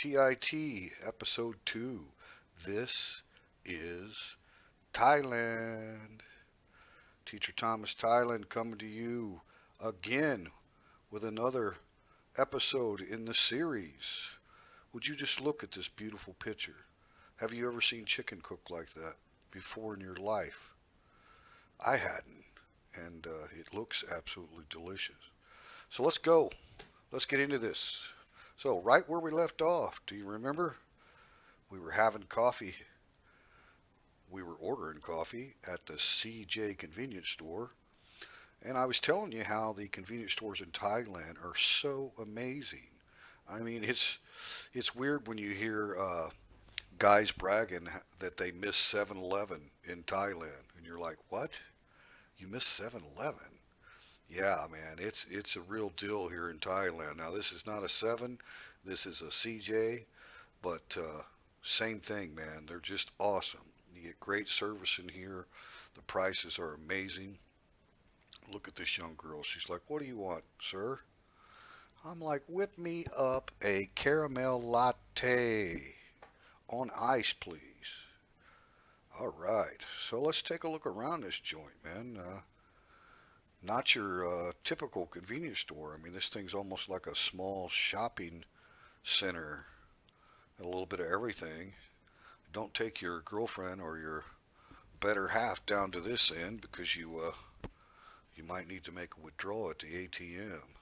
TIT Episode 2. This is Thailand. Teacher Thomas Thailand coming to you again with another episode in the series. Would you just look at this beautiful picture? Have you ever seen chicken cooked like that before in your life? I hadn't, and it looks absolutely delicious. So let's go. Let's get into this. So, right where we left off, do you remember? We were having coffee. We were ordering coffee at the CJ convenience store. And I was telling you how the convenience stores in Thailand are so amazing. I mean, it's weird when you hear guys bragging that they miss 7-Eleven in Thailand. And you're like, what? You miss 7-Eleven? Yeah, man, it's a real deal here in Thailand. Now, this is not a 7, this is a CJ, but same thing, man. They're just awesome. You get great service in here. The prices are amazing. Look at this young girl. She's like, "What do you want, sir?" I'm like, "Whip me up a caramel latte on ice, please." All right, so let's take a look around this joint, man. Not your typical convenience store. I mean, this thing's almost like a small shopping center. A little bit of everything. Don't take your girlfriend or your better half down to this end because you might need to make a withdrawal at the ATM.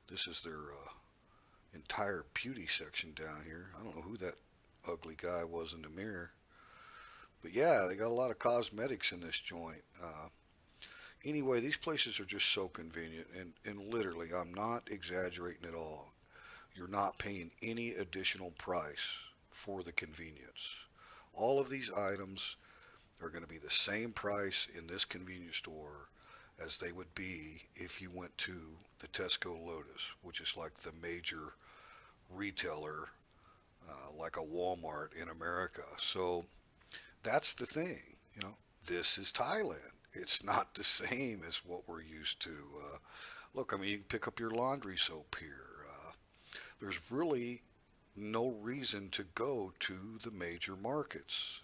This is their entire beauty section down here. I don't know who that ugly guy was in the mirror, but yeah, they got a lot of cosmetics in this joint. Anyway, these places are just so convenient, and literally, I'm not exaggerating at all. You're not paying any additional price for the convenience. All of these items are going to be the same price in this convenience store as they would be if you went to the Tesco Lotus, which is like the major retailer, like a Walmart in America. So that's the thing, you know. This is Thailand. It's not the same as what we're used to. Look, I mean, you can pick up your laundry soap here. There's really no reason to go to the major markets.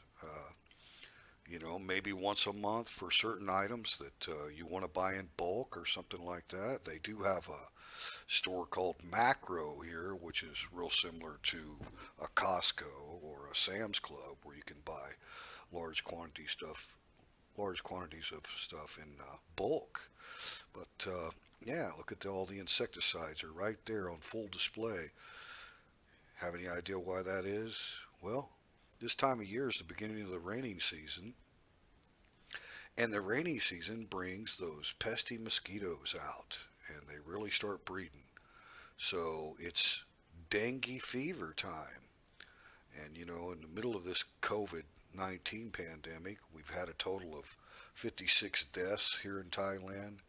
Maybe once a month for certain items that you want to buy in bulk or something like that. They do have a store called Macro here, which is real similar to a Costco or a Sam's Club, where you can buy large quantity stuff, large quantities of stuff in bulk. But yeah, look at all the insecticides are right there on full display. Have any idea why that is? Well, this time of year is the beginning of the raining season, and the rainy season brings those pesky mosquitoes out, and they really start breeding. So it's dengue fever time. And in the middle of this COVID-19 pandemic, we've had a total of 56 deaths here in Thailand,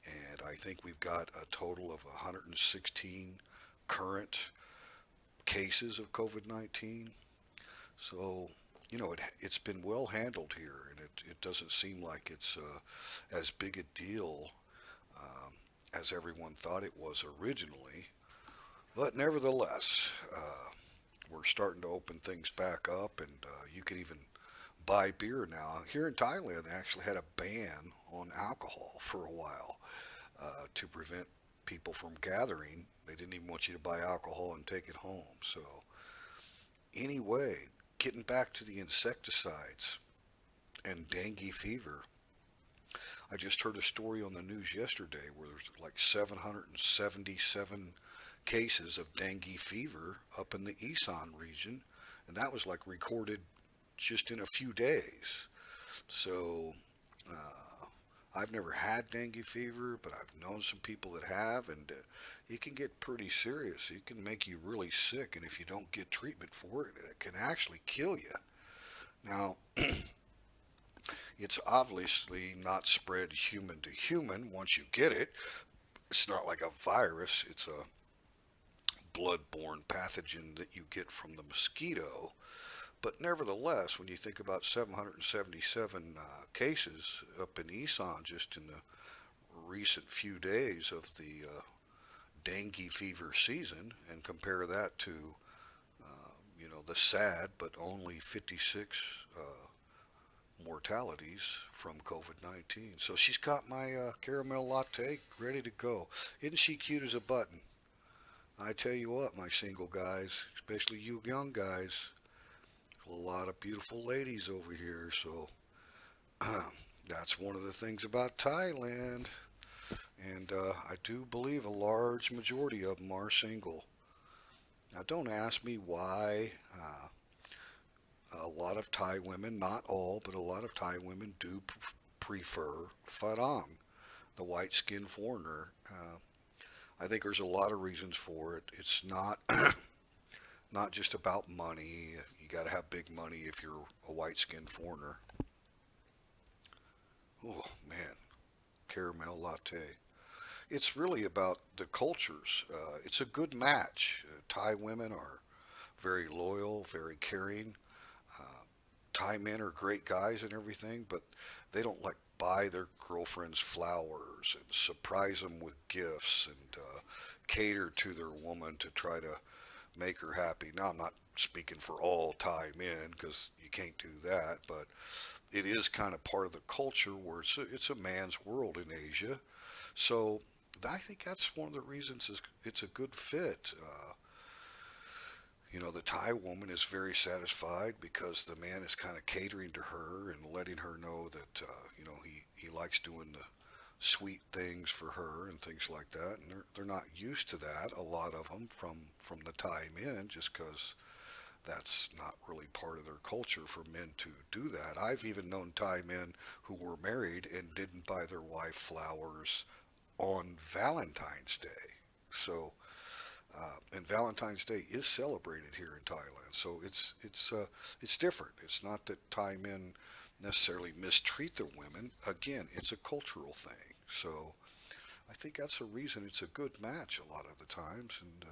and I think we've got a total of 116 current cases of COVID-19. So, it's been well handled here, and it doesn't seem like it's as big a deal as everyone thought it was originally. But nevertheless, we're starting to open things back up, and you can even buy beer now. Here in Thailand, they actually had a ban on alcohol for a while to prevent people from gathering. They didn't even want you to buy alcohol and take it home. So, anyway, getting back to the insecticides and dengue fever. I just heard a story on the news yesterday where there's like 777 cases of dengue fever up in the Isan region, and that was like recorded just in a few days. So I've never had dengue fever, but I've known some people that have, and it can get pretty serious. It can make you really sick, and if you don't get treatment for it, it can actually kill you. Now, it's obviously not spread human to human once you get it. It's not like a virus, it's a blood-borne pathogen that you get from the mosquito. But nevertheless, when you think about 777 cases up in Isan just in the recent few days of the dengue fever season, and compare that to the sad but only 56 mortalities from COVID-19. So she's got my caramel latte ready to go. Isn't she cute as a button? I tell you what, my single guys, especially you young guys, a lot of beautiful ladies over here. So that's one of the things about Thailand. And I do believe a large majority of them are single. Now, don't ask me why. A lot of Thai women, not all, but a lot of Thai women do prefer Farang, the white-skinned foreigner. I think there's a lot of reasons for it. It's not not just about money. You got to have big money if you're a white-skinned foreigner. Oh man, caramel latte. It's really about the cultures. It's a good match. Thai women are very loyal, very caring. Uh, Thai men are great guys and everything, but they don't like buy their girlfriends flowers and surprise them with gifts and cater to their woman to try to make her happy. Now, I'm not speaking for all Thai men because you can't do that, but it is kind of part of the culture where it's a man's world in Asia. So I think that's one of the reasons it's a good fit. The Thai woman is very satisfied because the man is kind of catering to her and letting her know that he likes doing the sweet things for her and things like that. And they're not used to that. A lot of them from the Thai men, just because that's not really part of their culture for men to do that. I've even known Thai men who were married and didn't buy their wife flowers on Valentine's Day. So and Valentine's Day is celebrated here in Thailand. So it's different. It's not that Thai men necessarily mistreat their women. Again, it's a cultural thing. So I think that's the reason it's a good match a lot of the times, and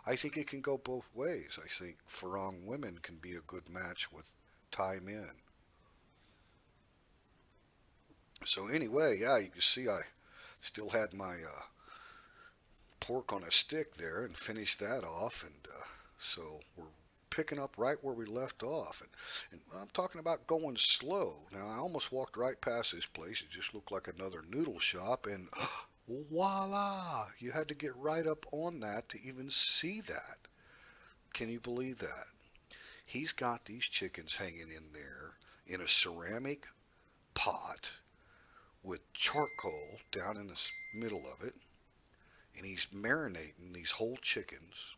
I think it can go both ways. I think Farang women can be a good match with Thai men. So anyway, yeah, you can see I still had my pork on a stick there and finished that off, and so we're picking up right where we left off, and I'm talking about going slow. Now I almost walked right past this place. It just looked like another noodle shop, and voila! You had to get right up on that to even see that. Can you believe that? He's got these chickens hanging in there in a ceramic pot with charcoal down in the middle of it, and he's marinating these whole chickens.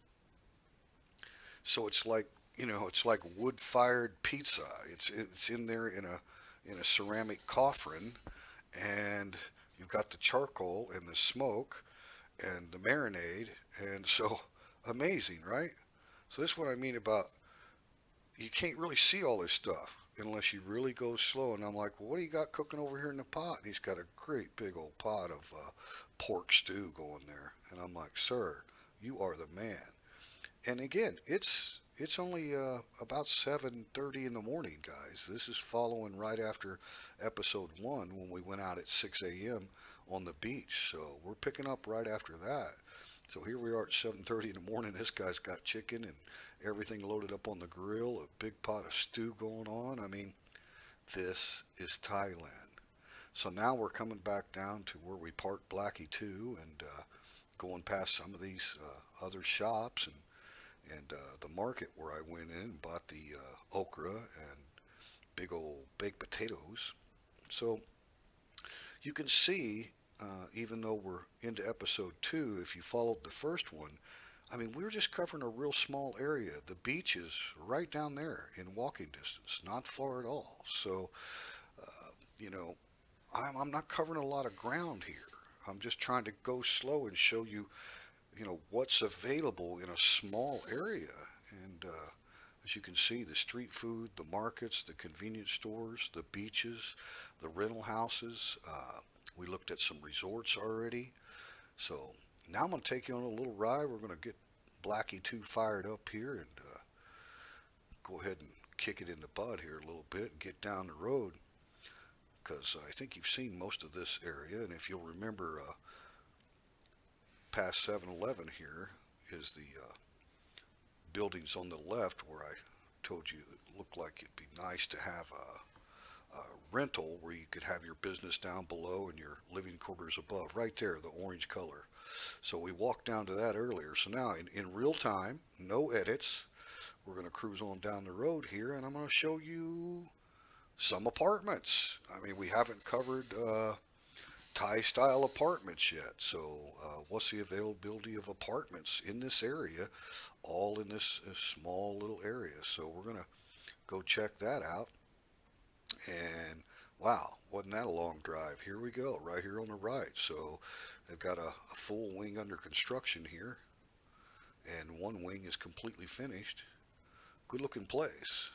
So it's like wood-fired pizza. It's in there in a ceramic coffin, and you've got the charcoal and the smoke and the marinade, and so amazing, right? So this is what I mean about you can't really see all this stuff unless you really go slow. And I'm like, well, what do you got cooking over here in the pot? And he's got a great big old pot of pork stew going there, and I'm like, sir, you are the man. And again, it's only about 7:30 in the morning, guys. This is following right after episode one when we went out at 6 a.m. on the beach. So we're picking up right after that. So here we are at 7:30 in the morning. This guy's got chicken and everything loaded up on the grill, a big pot of stew going on. I mean, this is Thailand. So now we're coming back down to where we parked Blackie 2 and going past some of these other shops and the market where I went in and bought the okra and big old baked potatoes. So you can see, even though we're into episode two, if you followed the first one, I mean, we were just covering a real small area. The beach is right down there in walking distance, not far at all. So, uh, you know, I'm not covering a lot of ground here. I'm just trying to go slow and show you, what's available in a small area. And as you can see, the street food, the markets, the convenience stores, the beaches, the rental houses. We looked at some resorts already. So now I'm going to take you on a little ride. We're going to get Blackie 2 fired up here and go ahead and kick it in the bud here a little bit and get down the road because I think you've seen most of this area. And if you'll remember, past 7-Eleven here is the buildings on the left where I told you it looked like it'd be nice to have a rental where you could have your business down below and your living quarters above, right there, the orange color. So we walked down to that earlier. So now in real time, no edits, we're going to cruise on down the road here, and I'm going to show you some apartments. I mean, we haven't covered Thai style apartments yet. So, what's the availability of apartments in this area, all in this small little area? So, we're going to go check that out. And wow, wasn't that a long drive? Here we go, right here on the right. So, they've got a full wing under construction here, and one wing is completely finished. Good looking place.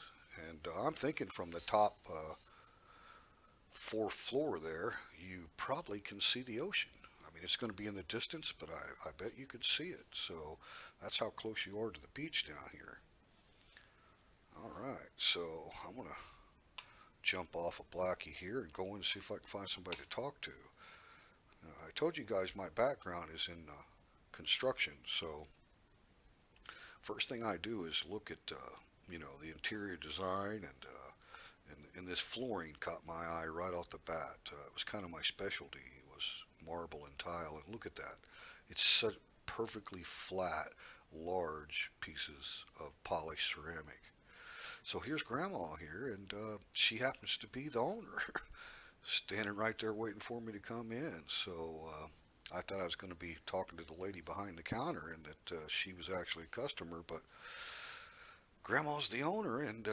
And I'm thinking from the top fourth floor there, you probably can see the ocean. I mean, it's going to be in the distance, but I bet you can see it. So that's how close you are to the beach down here. All right, so I'm going to jump off of Blackie here and go in and see if I can find somebody to talk to. I told you guys my background is in construction, so first thing I do is look at the interior design, and this flooring caught my eye right off the bat. It was kind of my specialty. It was marble and tile, and look at that. It's such perfectly flat, large pieces of polished ceramic. So here's Grandma here, and she happens to be the owner, standing right there waiting for me to come in. So I thought I was going to be talking to the lady behind the counter, and that she was actually a customer, but Grandma's the owner, and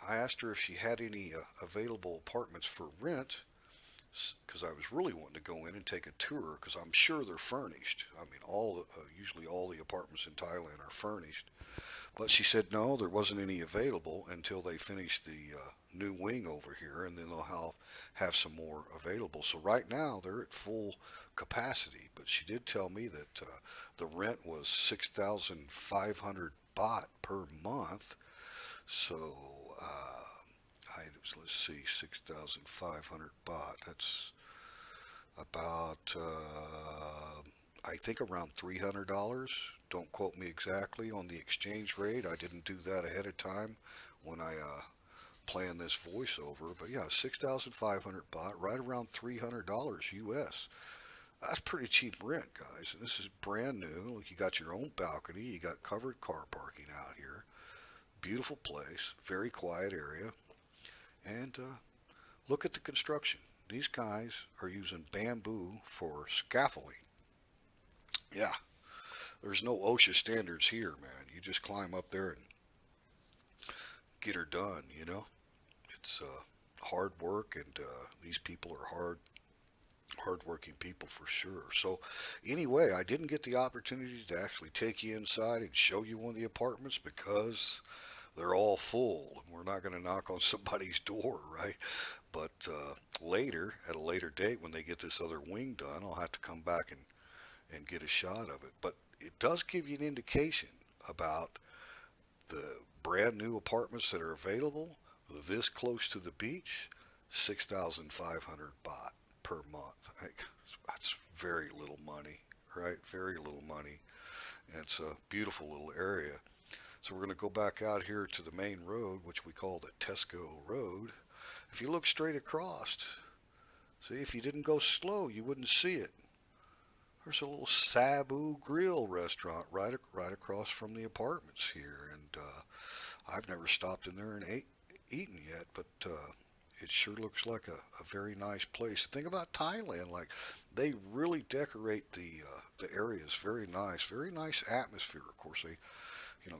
I asked her if she had any available apartments for rent, because I was really wanting to go in and take a tour, because I'm sure they're furnished. I mean, usually all the apartments in Thailand are furnished. But she said no, there wasn't any available until they finish the new wing over here, and then they'll have some more available. So right now they're at full capacity. But she did tell me that the rent was 6,500 baht per month. So let's see, 6,500 baht. That's about I think around $300. Don't quote me exactly on the exchange rate. I didn't do that ahead of time when I planned this voiceover. But yeah, 6,500 baht, right around $300 US. That's pretty cheap rent, guys. And this is brand new. Look, you got your own balcony. You got covered car parking out here. Beautiful place. Very quiet area. And look at the construction. These guys are using bamboo for scaffolding. Yeah, there's no OSHA standards here, man. You just climb up there and get her done, you know. It's hard work, and these people are hardworking people for sure. So anyway, I didn't get the opportunity to actually take you inside and show you one of the apartments because they're all full, and we're not going to knock on somebody's door, right? But later, at a later date, when they get this other wing done, I'll have to come back and get a shot of it. But it does give you an indication about the brand new apartments that are available this close to the beach. 6,500 baht per month. That's very little money, right? Very little money. And it's a beautiful little area. So we're going to go back out here to the main road, which we call the Tesco Road. If you look straight across, see, if you didn't go slow, you wouldn't see it. There's a little Sabu Grill restaurant right across from the apartments here, and I've never stopped in there and eaten yet, but it sure looks like a very nice place. The thing about Thailand, like, they really decorate the areas very nice atmosphere. Of course, they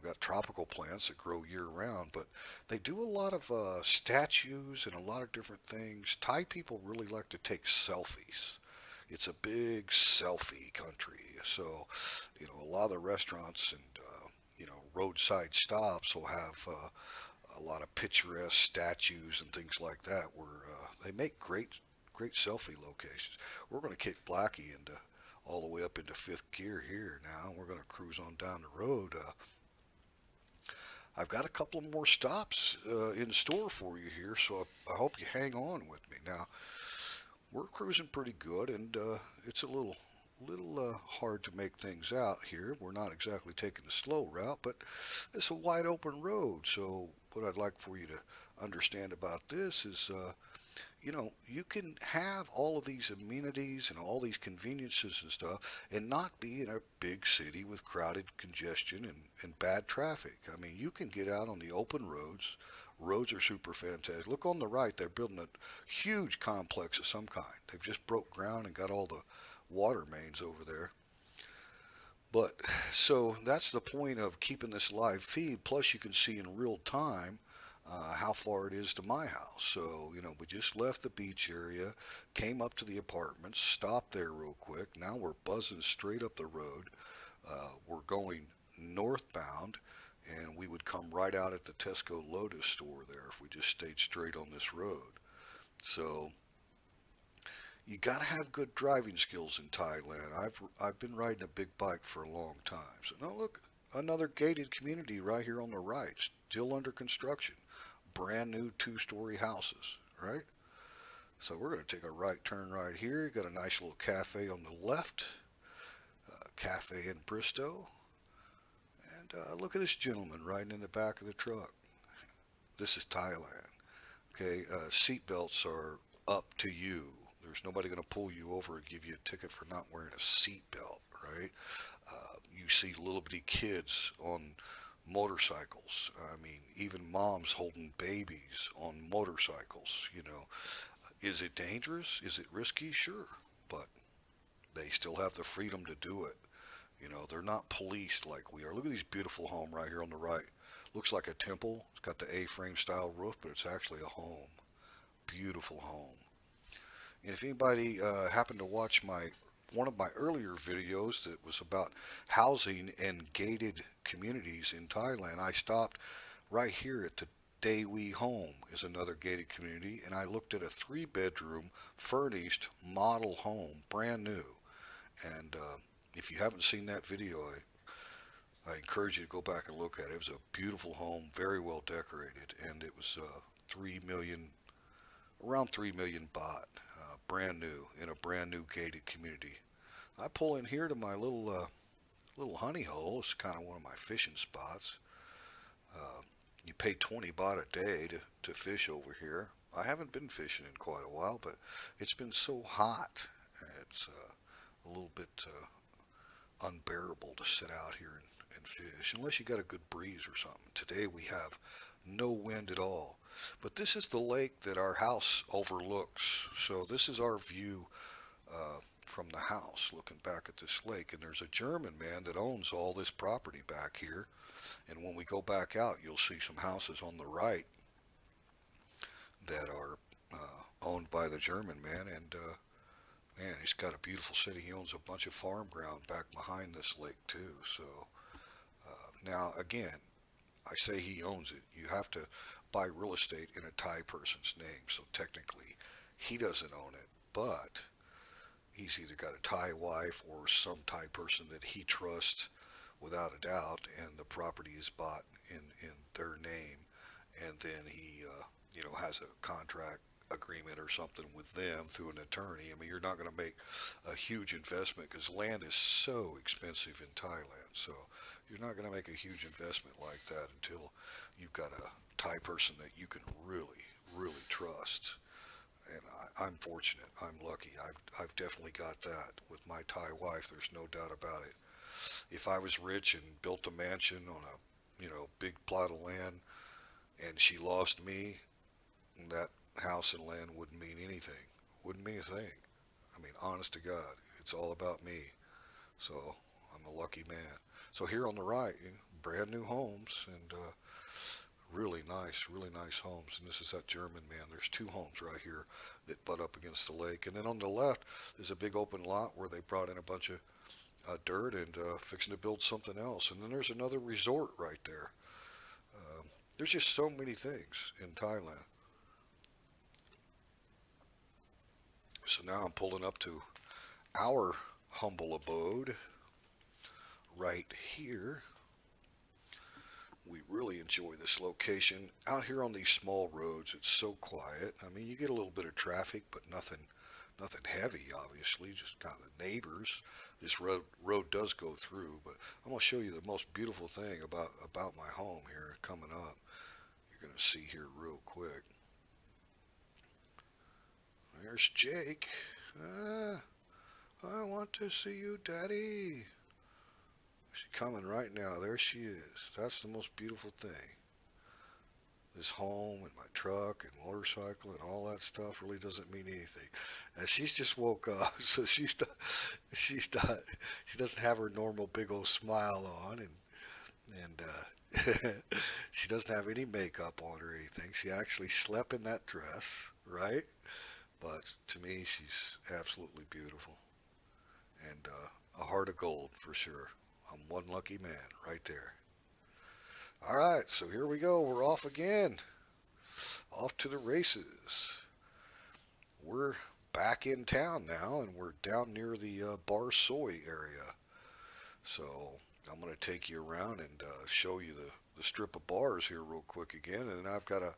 got tropical plants that grow year round, but they do a lot of statues and a lot of different things. Thai people really like to take selfies. It's a big selfie country. So, a lot of the restaurants and, roadside stops will have a lot of picturesque statues and things like that where they make great selfie locations. We're going to kick Blackie into all the way up into fifth gear here now. We're going to cruise on down the road. I've got a couple more stops in store for you here, so I hope you hang on with me. Now, we're cruising pretty good, and it's a little hard to make things out here. We're not exactly taking the slow route, but it's a wide open road. So what I'd like for you to understand about this is, you can have all of these amenities and all these conveniences and stuff and not be in a big city with crowded congestion and bad traffic. I mean, you can get out on the open roads. Roads are super fantastic. Look on the right, they're building a huge complex of some kind. They've just broke ground and got all the water mains over there. But so that's the point of keeping this live feed. Plus, you can see in real time how far it is to my house. So, we just left the beach area, came up to the apartments, stopped there real quick. Now we're buzzing straight up the road. We're going northbound, and we would come right out at the Tesco Lotus store there if we just stayed straight on this road. So, you got to have good driving skills in Thailand. I've been riding a big bike for a long time. So now look, another gated community right here on the right, still under construction. Brand new two-story houses, right? So we're going to take a right turn right here. Got a nice little cafe on the left, cafe in Bristow. And look at this gentleman riding in the back of the truck. This is Thailand. Okay, seat belts are up to you. There's nobody going to pull you over and give you a ticket for not wearing a seat belt, right? You see little bitty kids on motorcycles. I mean, even moms holding babies on motorcycles. Is it dangerous? Is it risky? Sure. But they still have the freedom to do it. They're not policed like we are. Look at this beautiful home right here on the right. Looks like a temple. It's got the A-frame style roof, but it's actually a home. Beautiful home. And if anybody happened to watch one of my earlier videos that was about housing and gated communities in Thailand, I stopped right here at the Dengue home is another gated community, and I looked at a 3-bedroom furnished model home, brand new. And if you haven't seen that video, I encourage you to go back and look at it. It was a beautiful home, very well decorated, and it was 3 million, around 3 million baht, brand new in a brand new gated community. I pull in here to my little honey hole. It's kind of one of my fishing spots. You pay 20 baht a day to fish over here. I haven't been fishing in quite a while, but it's been so hot. It's a little bit unbearable to sit out here and fish, unless you got a good breeze or something. Today we have no wind at all. But this is the lake that our house overlooks. So this is our view from the house, looking back at this lake. And there's a German man that owns all this property back here. And when we go back out, you'll see some houses on the right that are owned by the German man. And man, he's got a beautiful city. He owns a bunch of farm ground back behind this lake too. So now again, I say he owns it. You have to buy real estate in a Thai person's name. So technically, he doesn't own it, but he's either got a Thai wife or some Thai person that he trusts without a doubt, and the property is bought in their name, and then he has a contract agreement or something with them through an attorney. I mean, you're not going to make a huge investment because land is so expensive in Thailand. So you're not going to make a huge investment like that until you've got a Thai person that you can really, really trust. And I'm fortunate. I'm lucky. I've definitely got that with my Thai wife. There's no doubt about it. If I was rich and built a mansion on a big plot of land, and she lost me, that house and land wouldn't mean anything. Wouldn't mean a thing. I mean, honest to God, it's all about me. So I'm a lucky man. So here on the right, brand new homes, and really nice homes. And this is that German man. There's 2 homes right here that butt up against the lake. And then on the left, there's a big open lot where they brought in a bunch of dirt and fixing to build something else. And then there's another resort right there. There's just so many things in Thailand. So now I'm pulling up to our humble abode right here. We really enjoy this location. Out here on these small roads, it's so quiet. I mean, you get a little bit of traffic, but nothing Nothing heavy, obviously, just kind of the neighbors. This road does go through, but I'm gonna show you the most beautiful thing about my home here coming up. You're gonna see here real quick. There's Jake. Ah, I want to see you, Daddy. She's coming right now. There she is. That's the most beautiful thing. This home and my truck and motorcycle and all that stuff really doesn't mean anything. And she's just woke up, so she's not she doesn't have her normal big old smile on, and she doesn't have any makeup on or anything. She actually slept in that dress, right? But to me, she's absolutely beautiful and a heart of gold for sure. I'm one lucky man right there. All right, so here we go. We're off again. Off to the races. We're back in town now, and we're down near the Bar Soy area. So I'm going to take you around and show you the strip of bars here real quick again. And then I've got to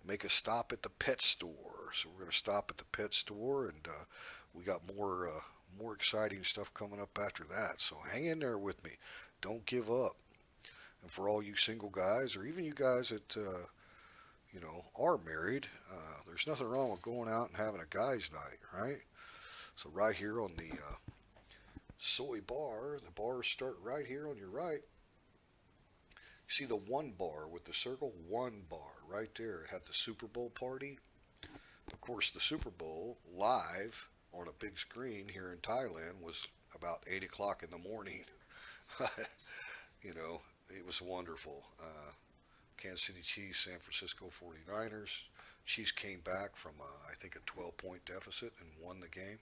make a stop at the pet store. So we're going to stop at the pet store, and we got more exciting stuff coming up after that. So hang in there with me. Don't give up. And for all you single guys, or even you guys that are married, there's nothing wrong with going out and having a guys' night, right? So right here on the soy bar, the bars start right here on your right. You see the one bar with the circle, one bar right there. It had the Superbowl Party. Of course, the Super Bowl live on a big screen here in Thailand was about 8 o'clock in the morning. you know, it was wonderful. Kansas City Chiefs, San Francisco 49ers. Chiefs came back from I think a 12-point deficit and won the game.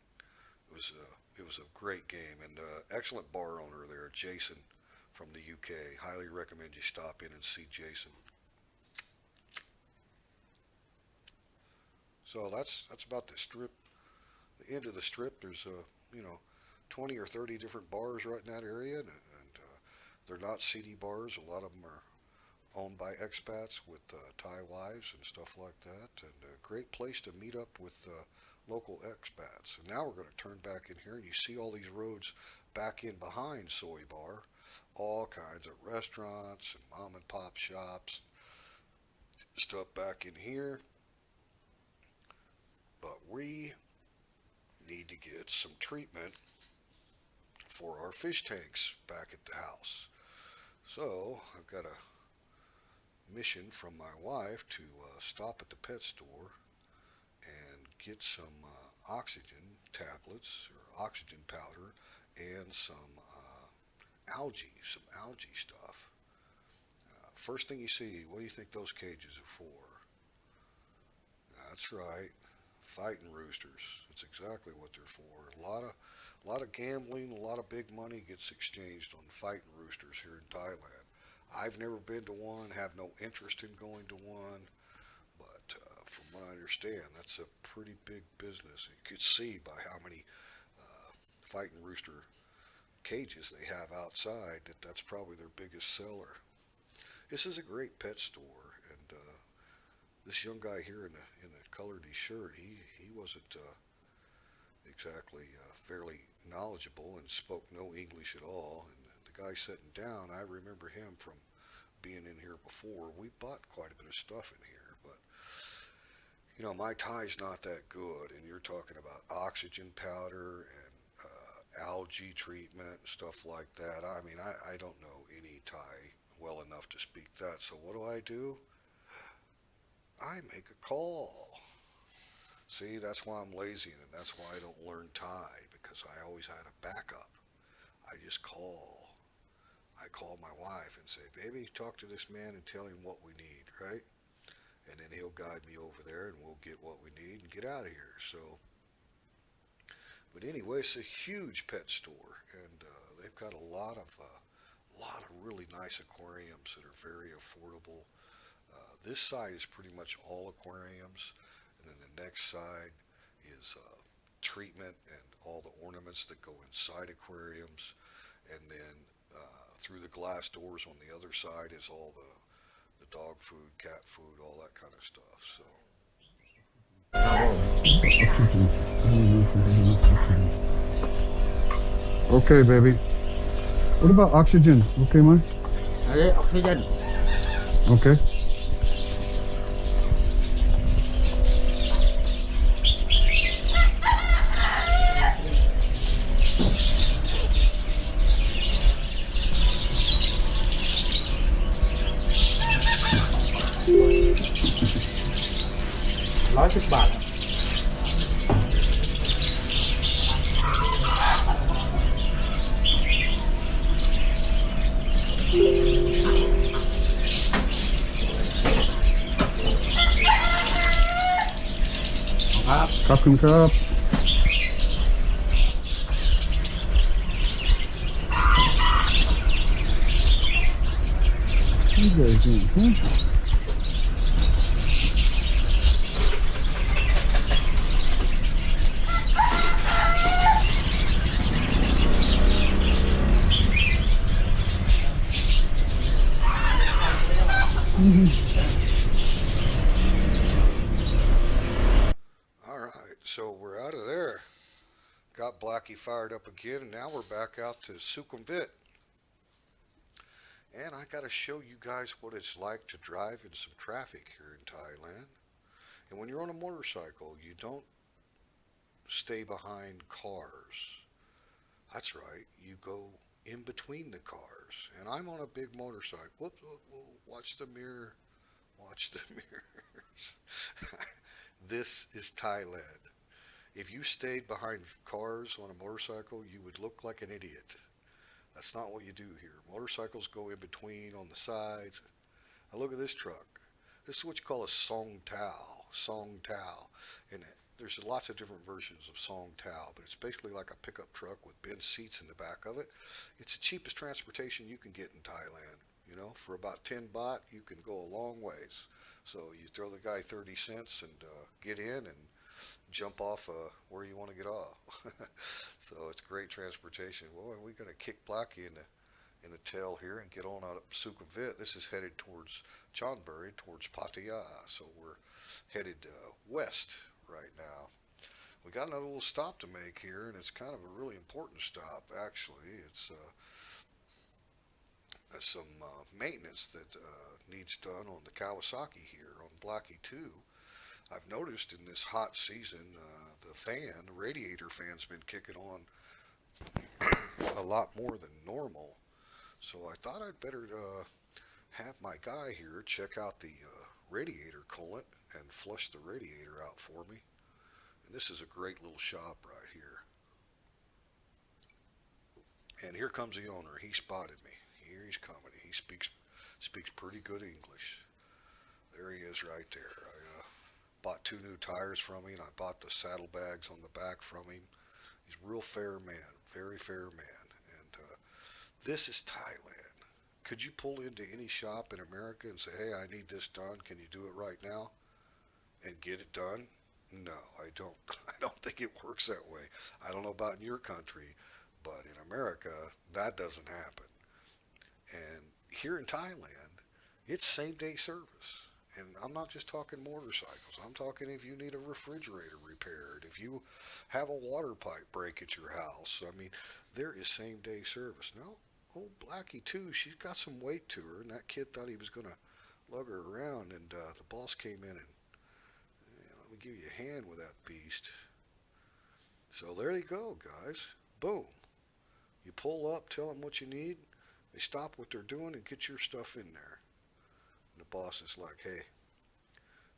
It was a great game, and excellent bar owner there, Jason from the UK. Highly recommend you stop in and see Jason. So that's about the strip. The end of the strip. There's 20 or 30 different bars right in that area, and they're not seedy bars. A lot of them are owned by expats with Thai wives and stuff like that, and a great place to meet up with local expats. And now we're going to turn back in here, and you see all these roads back in behind Soy Bar, all kinds of restaurants and mom and pop shops, stuff back in here. But we need to get some treatment for our fish tanks back at the house. So I've got a mission from my wife to stop at the pet store and get some oxygen tablets or oxygen powder and some algae stuff. First thing you see, what do you think those cages are for? That's right, fighting roosters. That's exactly what they're for. A lot of gambling, a lot of big money gets exchanged on fighting roosters here in Thailand. I've never been to one, have no interest in going to one, but from what I understand, that's a pretty big business. You could see by how many fighting rooster cages they have outside that's probably their biggest seller. This is a great pet store, and this young guy here in the colored shirt, he wasn't exactly fairly knowledgeable and spoke no English at all. And the guy sitting down, I remember him from being in here before. We bought quite a bit of stuff in here, but my Thai's not that good, and you're talking about oxygen powder and algae treatment and stuff like that. I mean, I don't know any Thai well enough to speak that. So what do? I make a call. See, that's why I'm lazy, and that's why I don't learn Thai, because I always had a backup. I just call. I call my wife and say, baby, talk to this man and tell him what we need, right? And then he'll guide me over there, and we'll get what we need and get out of here. So, but anyway, it's a huge pet store, and they've got a lot of really nice aquariums that are very affordable. This side is pretty much all aquariums, and then the next side is treatment and all the ornaments that go inside aquariums, and then through the glass doors on the other side is all the dog food, cat food, all that kind of stuff. So Okay, baby. What about oxygen? Okay, man. Oxygen. Okay. $110 ครับ ขอบคุณครับ You guys doing, huh? All right, so we're out of there. Got Blackie fired up again, and now we're back out to Sukhumvit. And I got to show you guys what it's like to drive in some traffic here in Thailand. And when you're on a motorcycle, you don't stay behind cars. That's right, you go in between the cars. And I'm on a big motorcycle. Whoop, whoop, whoop. Watch the mirror. Watch the mirrors. This is Thailand. If you stayed behind cars on a motorcycle, you would look like an idiot. That's not what you do here. Motorcycles go in between on the sides. Now look at this truck. This is what you call a song tao. Song tao. And there's lots of different versions of song tao, but it's basically like a pickup truck with bench seats in the back of it. It's the cheapest transportation you can get in Thailand. You know, for about 10 baht, you can go a long ways. So you throw the guy 30 cents and get in and jump off where you want to get off. So it's great transportation. Well, we're going to kick Blackie in the tail here and get on out of Sukhumvit. This is headed towards Chonburi, towards Pattaya. So we're headed west right now. We got another little stop to make here, and it's kind of a really important stop, actually. It's some maintenance that needs done on the Kawasaki here on Blackie 2. I've noticed in this hot season, the radiator fan's been kicking on a lot more than normal. So I thought I'd better have my guy here check out the radiator coolant and flush the radiator out for me. And this is a great little shop right here. And here comes the owner. He spotted me. Here he's coming. He speaks pretty good English. There he is right there. I bought 2 new tires from him, and I bought the saddlebags on the back from him. He's a real fair man, very fair man. And this is Thailand. Could you pull into any shop in America and say, hey, I need this done. Can you do it right now? And get it done? No, I don't. I don't think it works that way. I don't know about in your country, but in America, that doesn't happen. And here in Thailand, it's same-day service. And I'm not just talking motorcycles. I'm talking if you need a refrigerator repaired, if you have a water pipe break at your house. I mean, there is same-day service. Now, old Blackie, too, she's got some weight to her, and that kid thought he was going to lug her around, and the boss came in and, let me give you a hand with that beast. So there you go, guys. Boom. You pull up, tell them what you need. They stop what they're doing and get your stuff in there. And the boss is like, hey,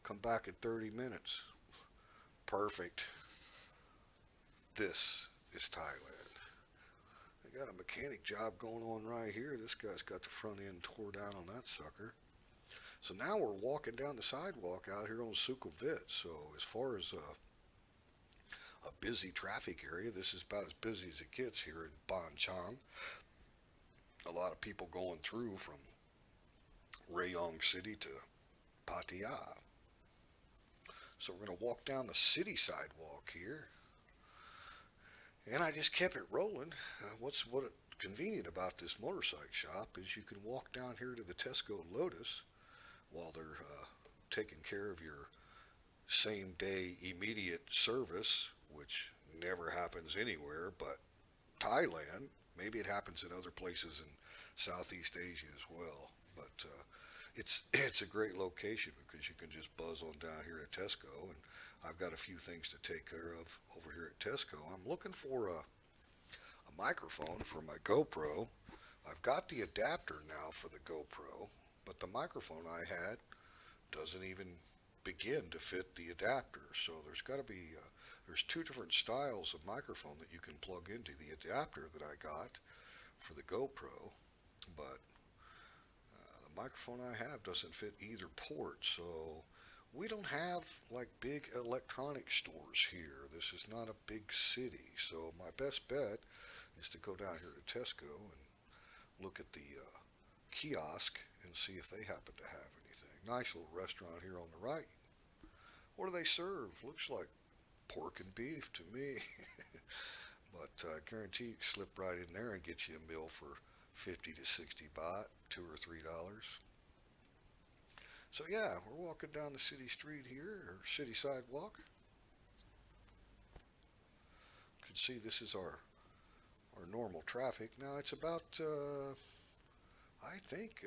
come back in 30 minutes. Perfect. This is Thailand. They got a mechanic job going on right here. This guy's got the front end tore down on that sucker. So now we're walking down the sidewalk out here on Sukhumvit. So as far as a busy traffic area, this is about as busy as it gets here in Ban Chang. A lot of people going through from Rayong City to Pattaya. So we're going to walk down the city sidewalk here. And I just kept it rolling. What's convenient about this motorcycle shop is you can walk down here to the Tesco Lotus while they're taking care of your same day immediate service, which never happens anywhere, but Thailand. Maybe it happens in other places in Southeast Asia as well. But it's a great location because you can just buzz on down here at Tesco, and I've got a few things to take care of over here at Tesco. I'm looking for a microphone for my GoPro. I've got the adapter now for the GoPro, but the microphone I had doesn't even begin to fit the adapter. So there's got to be there's two different styles of microphone that you can plug into the adapter that I got for the GoPro, but the microphone I have doesn't fit either port. So we don't have like big electronic stores here. This is not a big city. So my best bet is to go down here to Tesco and look at the kiosk and see if they happen to have anything. Nice little restaurant here on the right. What do they serve? Looks like pork and beef to me. But I guarantee you can slip right in there and get you a meal for 50 to 60 baht, $2 or $3. So yeah, we're walking down the city street here, or city sidewalk. You can see this is our normal traffic. Now it's about I think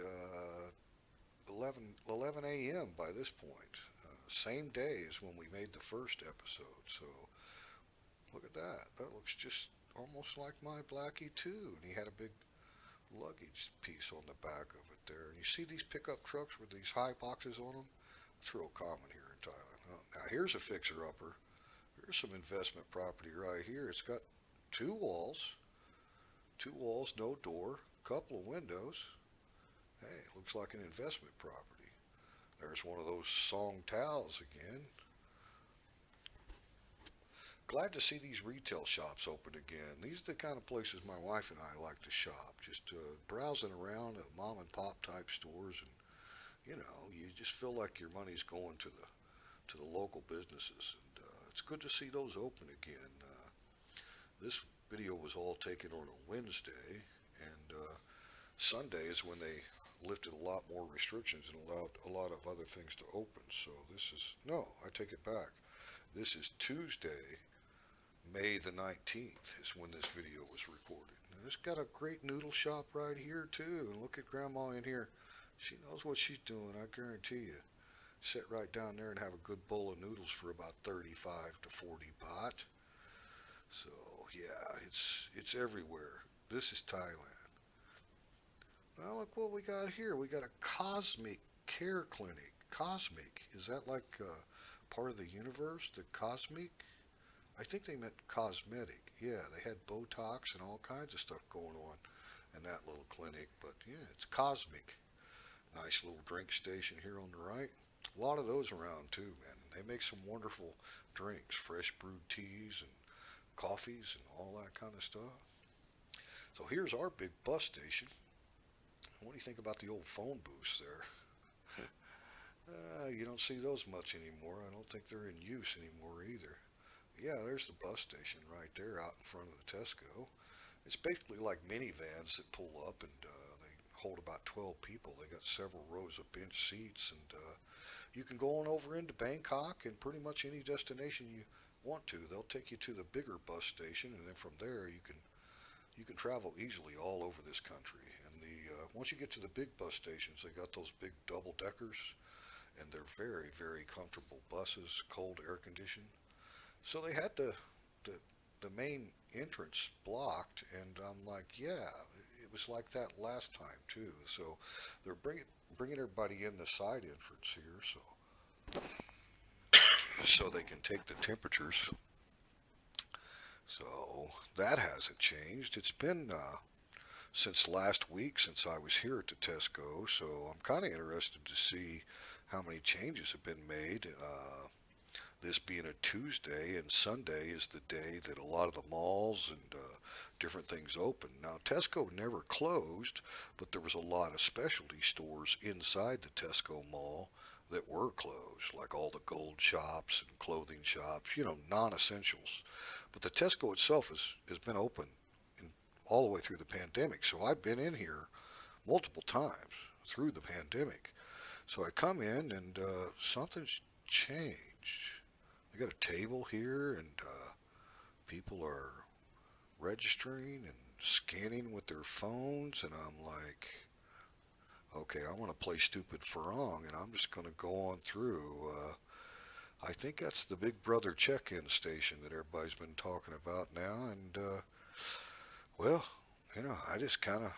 11 a.m. by this point. Same day as when we made the first episode. So look at that. That looks just almost like my Blackie too. And he had a big luggage piece on the back of it there. And you see these pickup trucks with these high boxes on them? It's real common here in Thailand. Now here's a fixer-upper. Here's some investment property right here. It's got two walls, no door, couple of windows. Hey, looks like an investment property. There's one of those song towels again. Glad to see these retail shops open again. These are the kind of places my wife and I like to shop. Just browsing around at mom and pop type stores, and you just feel like your money's going to the local businesses. And it's good to see those open again. This video was all taken on a Wednesday, and Sunday is when they lifted a lot more restrictions and allowed a lot of other things to open. So I take it back. This is Tuesday, May the 19th is when this video was recorded. Now, it's got a great noodle shop right here too. And look at Grandma in here. She knows what she's doing, I guarantee you. Sit right down there and have a good bowl of noodles for about 35 to 40 baht. So yeah, it's everywhere. This is Thailand. Now look what we got here. We got a Cosmic Care Clinic. Cosmic, is that like part of the universe? The Cosmic? I think they meant cosmetic. Yeah, they had Botox and all kinds of stuff going on in that little clinic. But yeah, it's Cosmic. Nice little drink station here on the right. A lot of those around too, man. They make some wonderful drinks, fresh brewed teas and coffees and all that kind of stuff. So here's our big bus station. What do you think about the old phone booths there? You don't see those much anymore. I don't think they're in use anymore either. Yeah, there's the bus station right there out in front of the Tesco. It's basically like minivans that pull up, and they hold about 12 people. They got several rows of bench seats, and you can go on over into Bangkok and pretty much any destination you want to. They'll take you to the bigger bus station, and then from there you can travel easily all over this country. And once you get to the big bus stations, they got those big double deckers, and they're very, very comfortable buses, cold air conditioned. So they had the main entrance blocked, and I'm like, yeah, it was like that last time too. So they're bringing everybody in the side entrance here, so they can take the temperatures. So that hasn't changed. It's been since last week since I was here at the Tesco, so I'm kind of interested to see how many changes have been made. This being a Tuesday, and Sunday is the day that a lot of the malls and different things open. Now, Tesco never closed, but there was a lot of specialty stores inside the Tesco mall that were closed, like all the gold shops and clothing shops, non-essentials. But the Tesco itself has been open all the way through the pandemic, so I've been in here multiple times through the pandemic. So I come in, and something's changed. They got a table here, and people are registering and scanning with their phones, and I'm like, okay, I want to play stupid Farong, and I'm just going to go on through. I think that's the Big Brother check-in station that everybody's been talking about now, and well, I just kind of,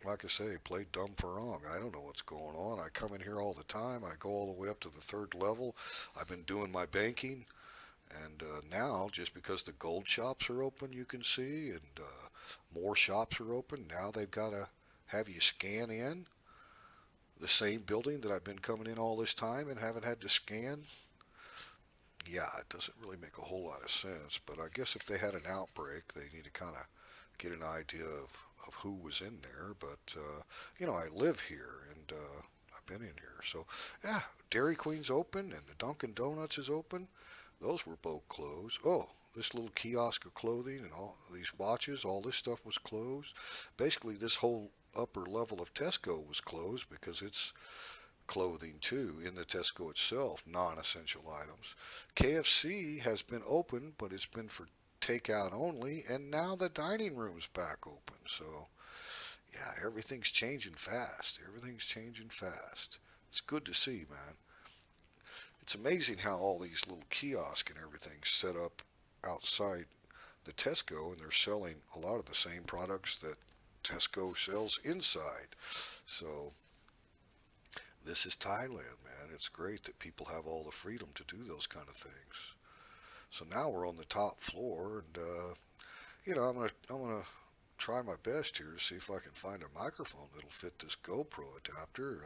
like I say, play dumb Farong. I don't know what's going on. I come in here all the time. I go all the way up to the third level. I've been doing my banking. And now, just because the gold shops are open, you can see, and more shops are open, now they've got to have you scan in the same building that I've been coming in all this time and haven't had to scan. Yeah, it doesn't really make a whole lot of sense, but I guess if they had an outbreak, they need to kind of get an idea of who was in there. But, I live here, and I've been in here. So, yeah, Dairy Queen's open, and the Dunkin' Donuts is open. Those were both closed. Oh, this little kiosk of clothing and all these watches, all this stuff was closed. Basically, this whole upper level of Tesco was closed because it's clothing too in the Tesco itself, non-essential items. KFC has been open, but it's been for takeout only, and now the dining room's back open. So, yeah, everything's changing fast. Everything's changing fast. It's good to see, man. It's amazing how all these little kiosks and everything set up outside the Tesco, and they're selling a lot of the same products that Tesco sells inside. So this is Thailand, man. It's great that people have all the freedom to do those kind of things. So now we're on the top floor, and I'm gonna try my best here to see if I can find a microphone that'll fit this GoPro adapter.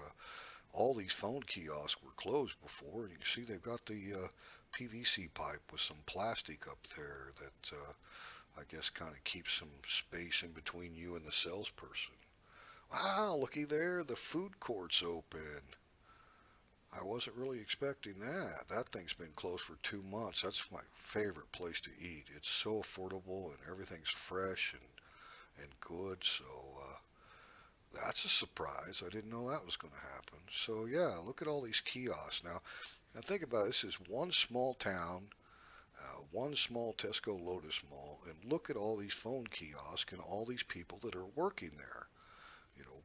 All these phone kiosks were closed before, and you can see they've got the PVC pipe with some plastic up there that I guess kind of keeps some space in between you and the salesperson. Wow, looky there, the food court's open. I wasn't really expecting that. That thing's been closed for 2 months. That's my favorite place to eat. It's so affordable and everything's fresh and good. So that's a surprise. I didn't know that was going to happen. So yeah, look at all these kiosks now. Now think about it. This is one small town, one small Tesco Lotus Mall, and look at all these phone kiosks and all these people that are working there.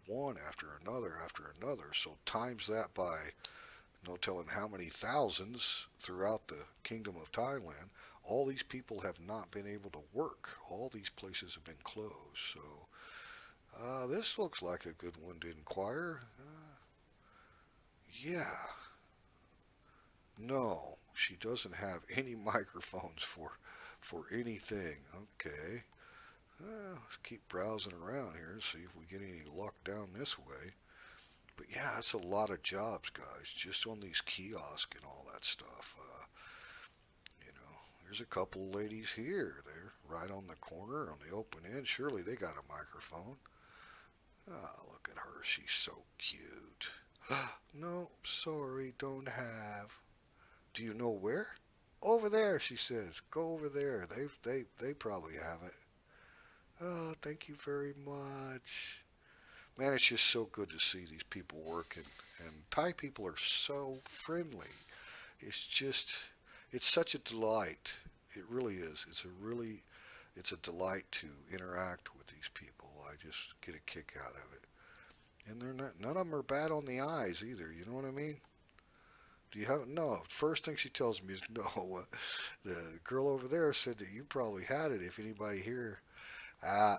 One after another. So times that by no telling how many thousands throughout the Kingdom of Thailand. All these people have not been able to work. All these places have been closed. So this looks like a good one to inquire. Yeah. No, she doesn't have any microphones for anything. Okay. Let's keep browsing around here and see if we get any luck down this way. But yeah, it's a lot of jobs, guys, just on these kiosks and all that stuff. There's a couple ladies here. They're right on the corner on the open end. Surely they got a microphone. Ah, look at her. She's so cute. No, sorry, don't have. Do you know where? Over there, she says. Go over there. They probably have it. Oh, thank you very much. Man, it's just so good to see these people working. And Thai people are so friendly. It's such a delight. It really is. It's a delight to interact with these people. I just get a kick out of it. And none of them are bad on the eyes either. You know what I mean? Do you have no? First thing she tells me is no. The girl over there said that you probably had it. If anybody here, I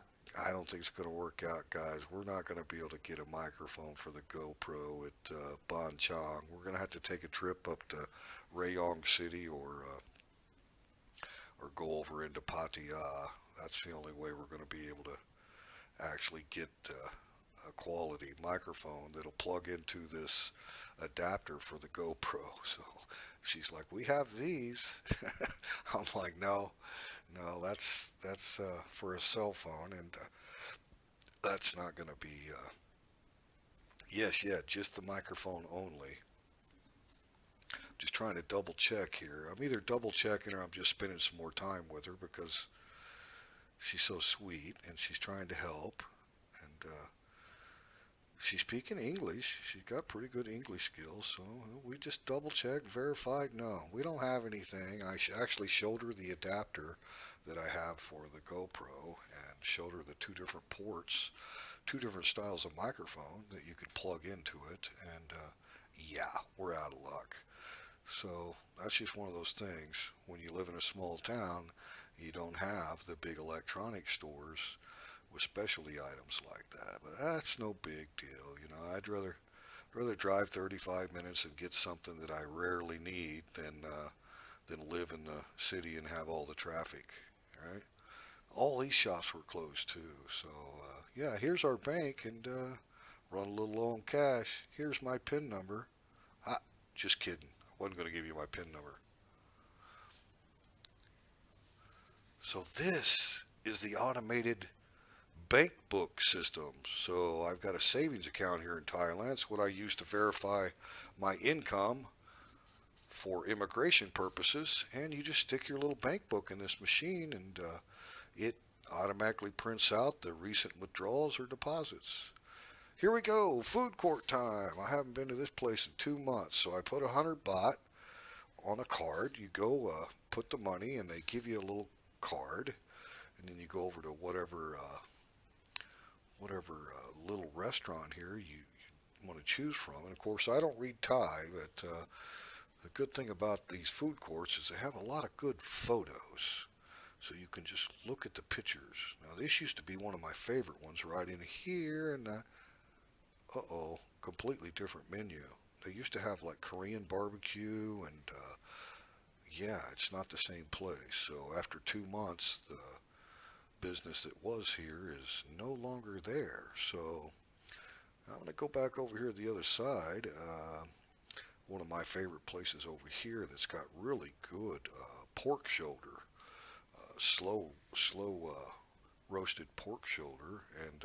don't think it's going to work out, guys. We're not going to be able to get a microphone for the GoPro at Ban Chang. We're going to have to take a trip up to Rayong City or go over into Pattaya. That's the only way we're going to be able to actually get a quality microphone that'll plug into this adapter for the GoPro. So she's like, we have these. I'm like, no, that's for a cell phone, and that's not going to be. Yes, yeah, just the microphone only. Just trying to double check here. I'm either double checking or I'm just spending some more time with her because she's so sweet and she's trying to help. And she's speaking English. She's got pretty good English skills. So we just double checked, verified. No, we don't have anything. I actually showed her the adapter that I have for the GoPro and showed her the two different ports, two different styles of microphone that you could plug into it, and yeah, we're out of luck. So that's just one of those things. When you live in a small town, you don't have the big electronic stores with specialty items like that. But that's no big deal. I'd rather drive 35 minutes and get something that I rarely need than live in the city and have all the traffic. Right? All these shops were closed too. So yeah, here's our bank, and run a little low on cash. Here's my PIN number. Ah, just kidding. I wasn't going to give you my PIN number. So this is the automated bank book system. So I've got a savings account here in Thailand. It's what I use to verify my income for immigration purposes. And you just stick your little bank book in this machine, and it automatically prints out the recent withdrawals or deposits. Here we go, food court time. I haven't been to this place in 2 months, so I put 100 baht on a card. You go put the money, and they give you a little card, and then you go over to whatever little restaurant here you want to choose from. And of course, I don't read Thai, but the good thing about these food courts is they have a lot of good photos. So you can just look at the pictures. Now, this used to be one of my favorite ones right in here, and completely different menu. They used to have like Korean barbecue, and yeah, it's not the same place. So after 2 months, the business that was here is no longer there. So I'm going to go back over here to the other side. One of my favorite places over here that's got really good pork shoulder, slow roasted pork shoulder, and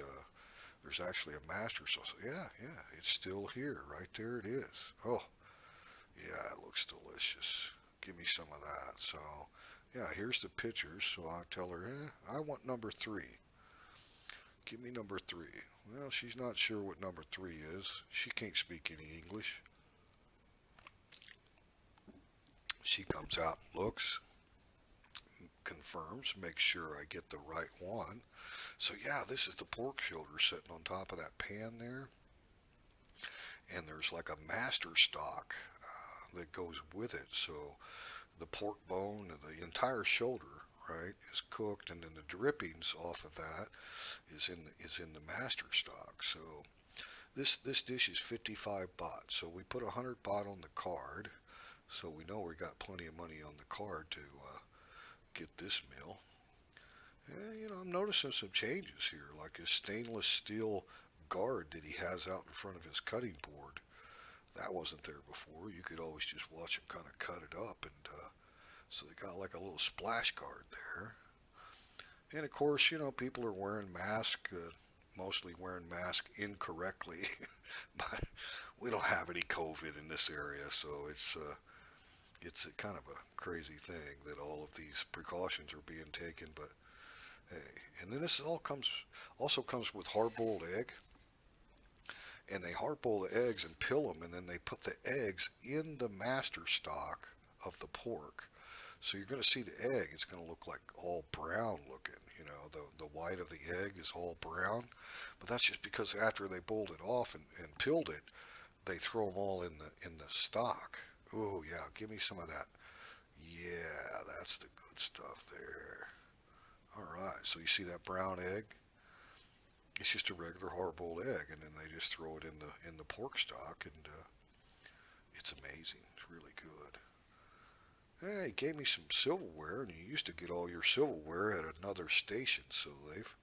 there's actually a master sauce. Yeah, it's still here. Right there it is. Oh, yeah, it looks delicious. Give me some of that. So, yeah, here's the pictures. So I tell her, I want number 3. Give me number 3. Well, she's not sure what number 3 is. She can't speak any English. She comes out and looks, confirms, makes sure I get the right one. So yeah, this is the pork shoulder sitting on top of that pan there. And there's like a master stock that goes with it. So the pork bone and the entire shoulder, right, is cooked, and then the drippings off of that is in the master stock. So this dish is 55 baht. So we put 100 baht on the card. So we know we got plenty of money on the card to get this meal. And, I'm noticing some changes here, like his stainless steel guard that he has out in front of his cutting board. That wasn't there before. You could always just watch him kind of cut it up, and so they got like a little splash guard there. And of course, people are wearing masks, mostly wearing masks incorrectly, but we don't have any COVID in this area, so it's a kind of a crazy thing that all of these precautions are being taken. But hey, and then this also comes with hard-boiled egg, and they hard-boil the eggs and peel them, and then they put the eggs in the master stock of the pork. So you're going to see the egg. It's going to look like all brown looking. The white of the egg is all brown, but that's just because after they boiled it off and peeled it, they throw them all in the stock. Oh yeah, give me some of that. Yeah, that's the good stuff there. All right, so you see that brown egg? It's just a regular hard-boiled egg, and then they just throw it in the pork stock, and it's amazing. It's really good. Hey, he gave me some silverware, and you used to get all your silverware at another station, so they've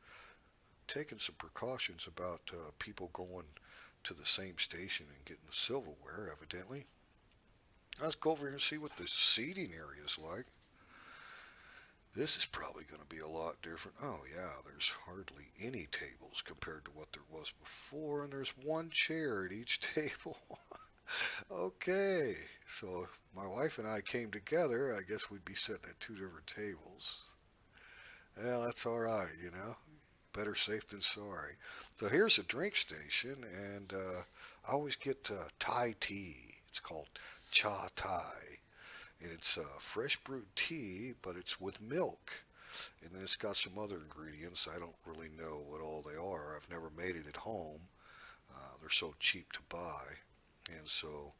taken some precautions about people going to the same station and getting the silverware, evidently. Let's go over here and see what the seating area is like. This is probably going to be a lot different. Oh yeah, there's hardly any tables compared to what there was before, and there's one chair at each table. Okay, so if my wife and I came together, I guess we'd be sitting at 2 different tables. Well, that's all right, Better safe than sorry. So here's a drink station, and I always get Thai tea. It's called cha Thai. And it's fresh brewed tea, but it's with milk. And then it's got some other ingredients. I don't really know what all they are. I've never made it at home. They're so cheap to buy. And so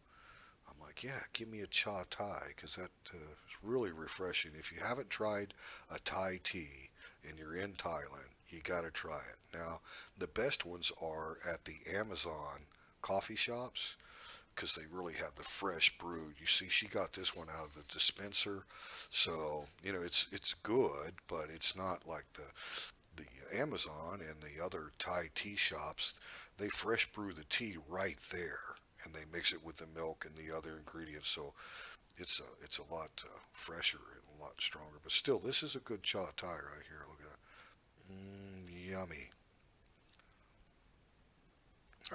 I'm like, yeah, give me a cha Thai because that is really refreshing. If you haven't tried a Thai tea and you're in Thailand, you got to try it. Now, the best ones are at the Amazon coffee shops because they really have the fresh brewed. You see, she got this one out of the dispenser, so it's good, but it's not like the Amazon and the other Thai tea shops. They fresh brew the tea right there, and they mix it with the milk and the other ingredients. So it's a lot fresher and a lot stronger. But still, this is a good cha Thai right here. Look at that, yummy.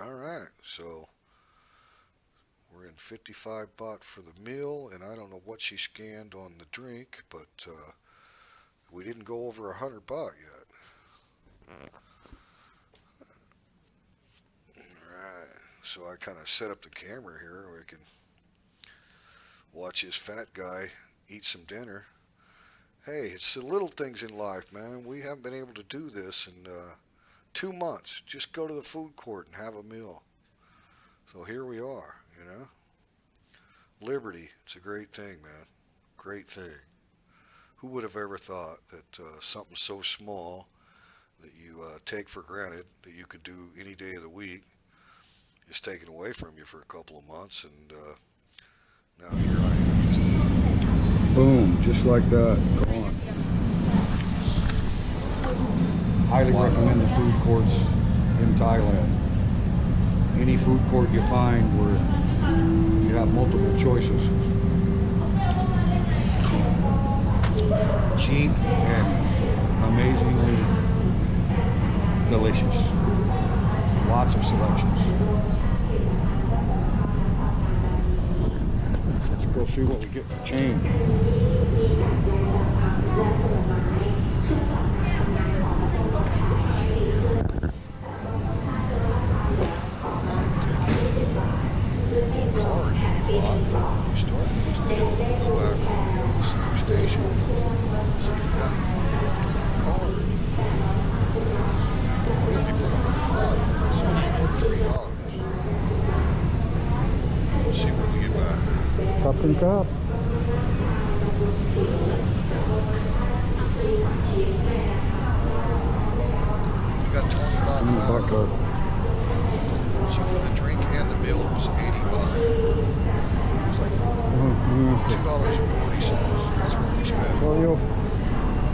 All right, so we're in 55 baht for the meal, and I don't know what she scanned on the drink, but we didn't go over 100 baht yet. Alright, so I kind of set up the camera here where we can watch this fat guy eat some dinner. Hey, it's the little things in life, man. We haven't been able to do this in 2 months. Just go to the food court and have a meal. So here we are, Liberty, it's a great thing, man. Great thing. Who would have ever thought that something so small that you take for granted that you could do any day of the week is taken away from you for a couple of months, and now here I am. Boom, just like that. Gone. Highly recommend the food courts in Thailand. Any food court you find where you have multiple choices. Cheap and amazingly delicious. Lots of selections. Let's go see what we get for change. Captain Cup. You got 20 baht. Card. So for the drink and the meal, it was 80 baht. It was like $2.40. That's what we spent.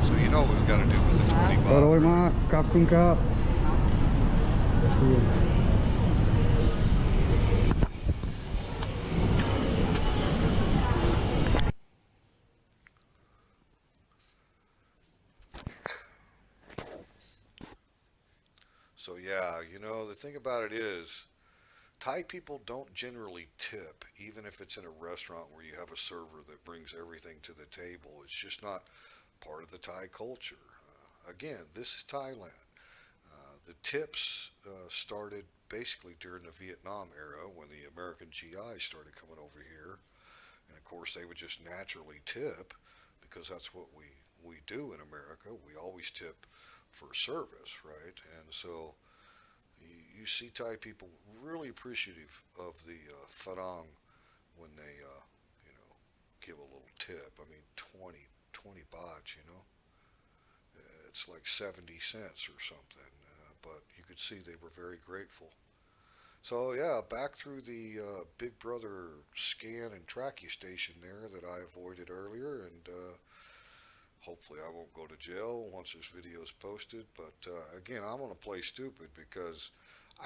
So you know what we've got to do with the 20 baht. อร่อยมากขอบคุณครับ So yeah, the thing about it is, Thai people don't generally tip, even if it's in a restaurant where you have a server that brings everything to the table. It's just not part of the Thai culture. Again, this is Thailand. The tips started basically during the Vietnam era when the American GIs started coming over here. And of course, they would just naturally tip because that's what we do in America. We always tip for service, right? And so you see Thai people really appreciative of the farang when they, give a little tip. I mean, 20 baht, it's like 70 cents or something. But you could see they were very grateful. So yeah, back through the Big Brother scan and track you station there that I avoided earlier, and hopefully I won't go to jail once this video is posted. But again, I'm gonna play stupid because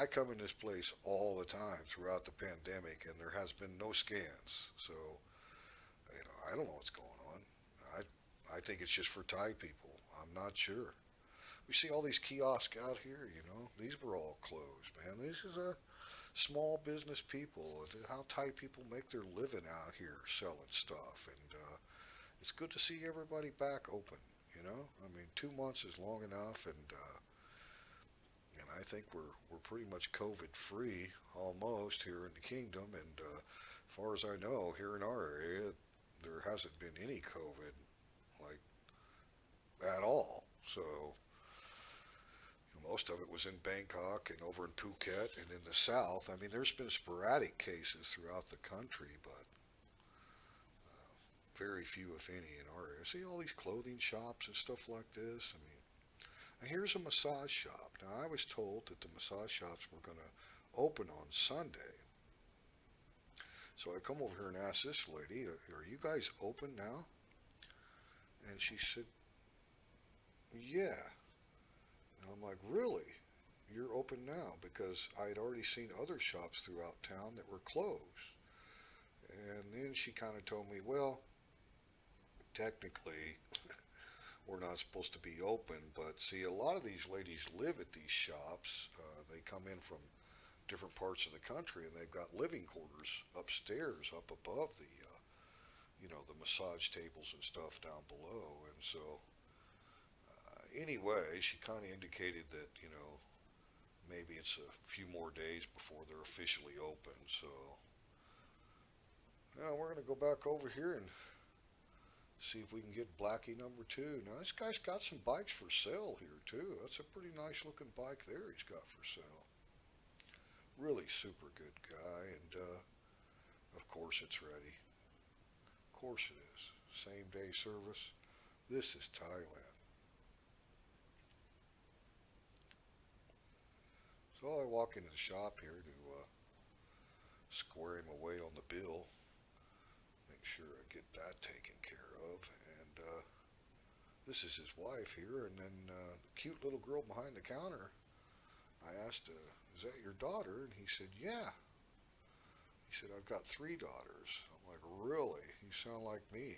I come in this place all the time throughout the pandemic, and there has been no scans. So I don't know what's going on. I think it's just for Thai people. I'm not sure. We see all these kiosks out here, these were all closed, man. This is a small business people, how Thai people make their living out here selling stuff. And it's good to see everybody back open, I mean, 2 months is long enough, and I think we're pretty much COVID free almost here in the kingdom. And as far as I know, here in our area, there hasn't been any COVID like at all. So most of it was in Bangkok and over in Phuket and in the south. I mean, there's been sporadic cases throughout the country, but very few, if any, in our area. See all these clothing shops and stuff like this? I mean, and here's a massage shop. Now, I was told that the massage shops were going to open on Sunday. So I come over here and ask this lady, are you guys open now? And she said, yeah. And I'm like, really? You're open now? Because I had already seen other shops throughout town that were closed. And then she kind of told me, well, technically, we're not supposed to be open, but see, a lot of these ladies live at these shops. They come in from different parts of the country, and they've got living quarters upstairs, up above the, the massage tables and stuff down below. And so, anyway, she kind of indicated that, maybe it's a few more days before they're officially open. So, we're going to go back over here and see if we can get Blackie number 2. Now, this guy's got some bikes for sale here, too. That's a pretty nice looking bike there he's got for sale. Really super good guy, and of course it's ready. Of course it is. Same day service. This is Thailand. So I walk into the shop here to square him away on the bill. Make sure I get that taken care of. And this is his wife here. And then the cute little girl behind the counter, I asked, is that your daughter? And he said, yeah. He said, I've got 3 daughters. I'm like, really? You sound like me.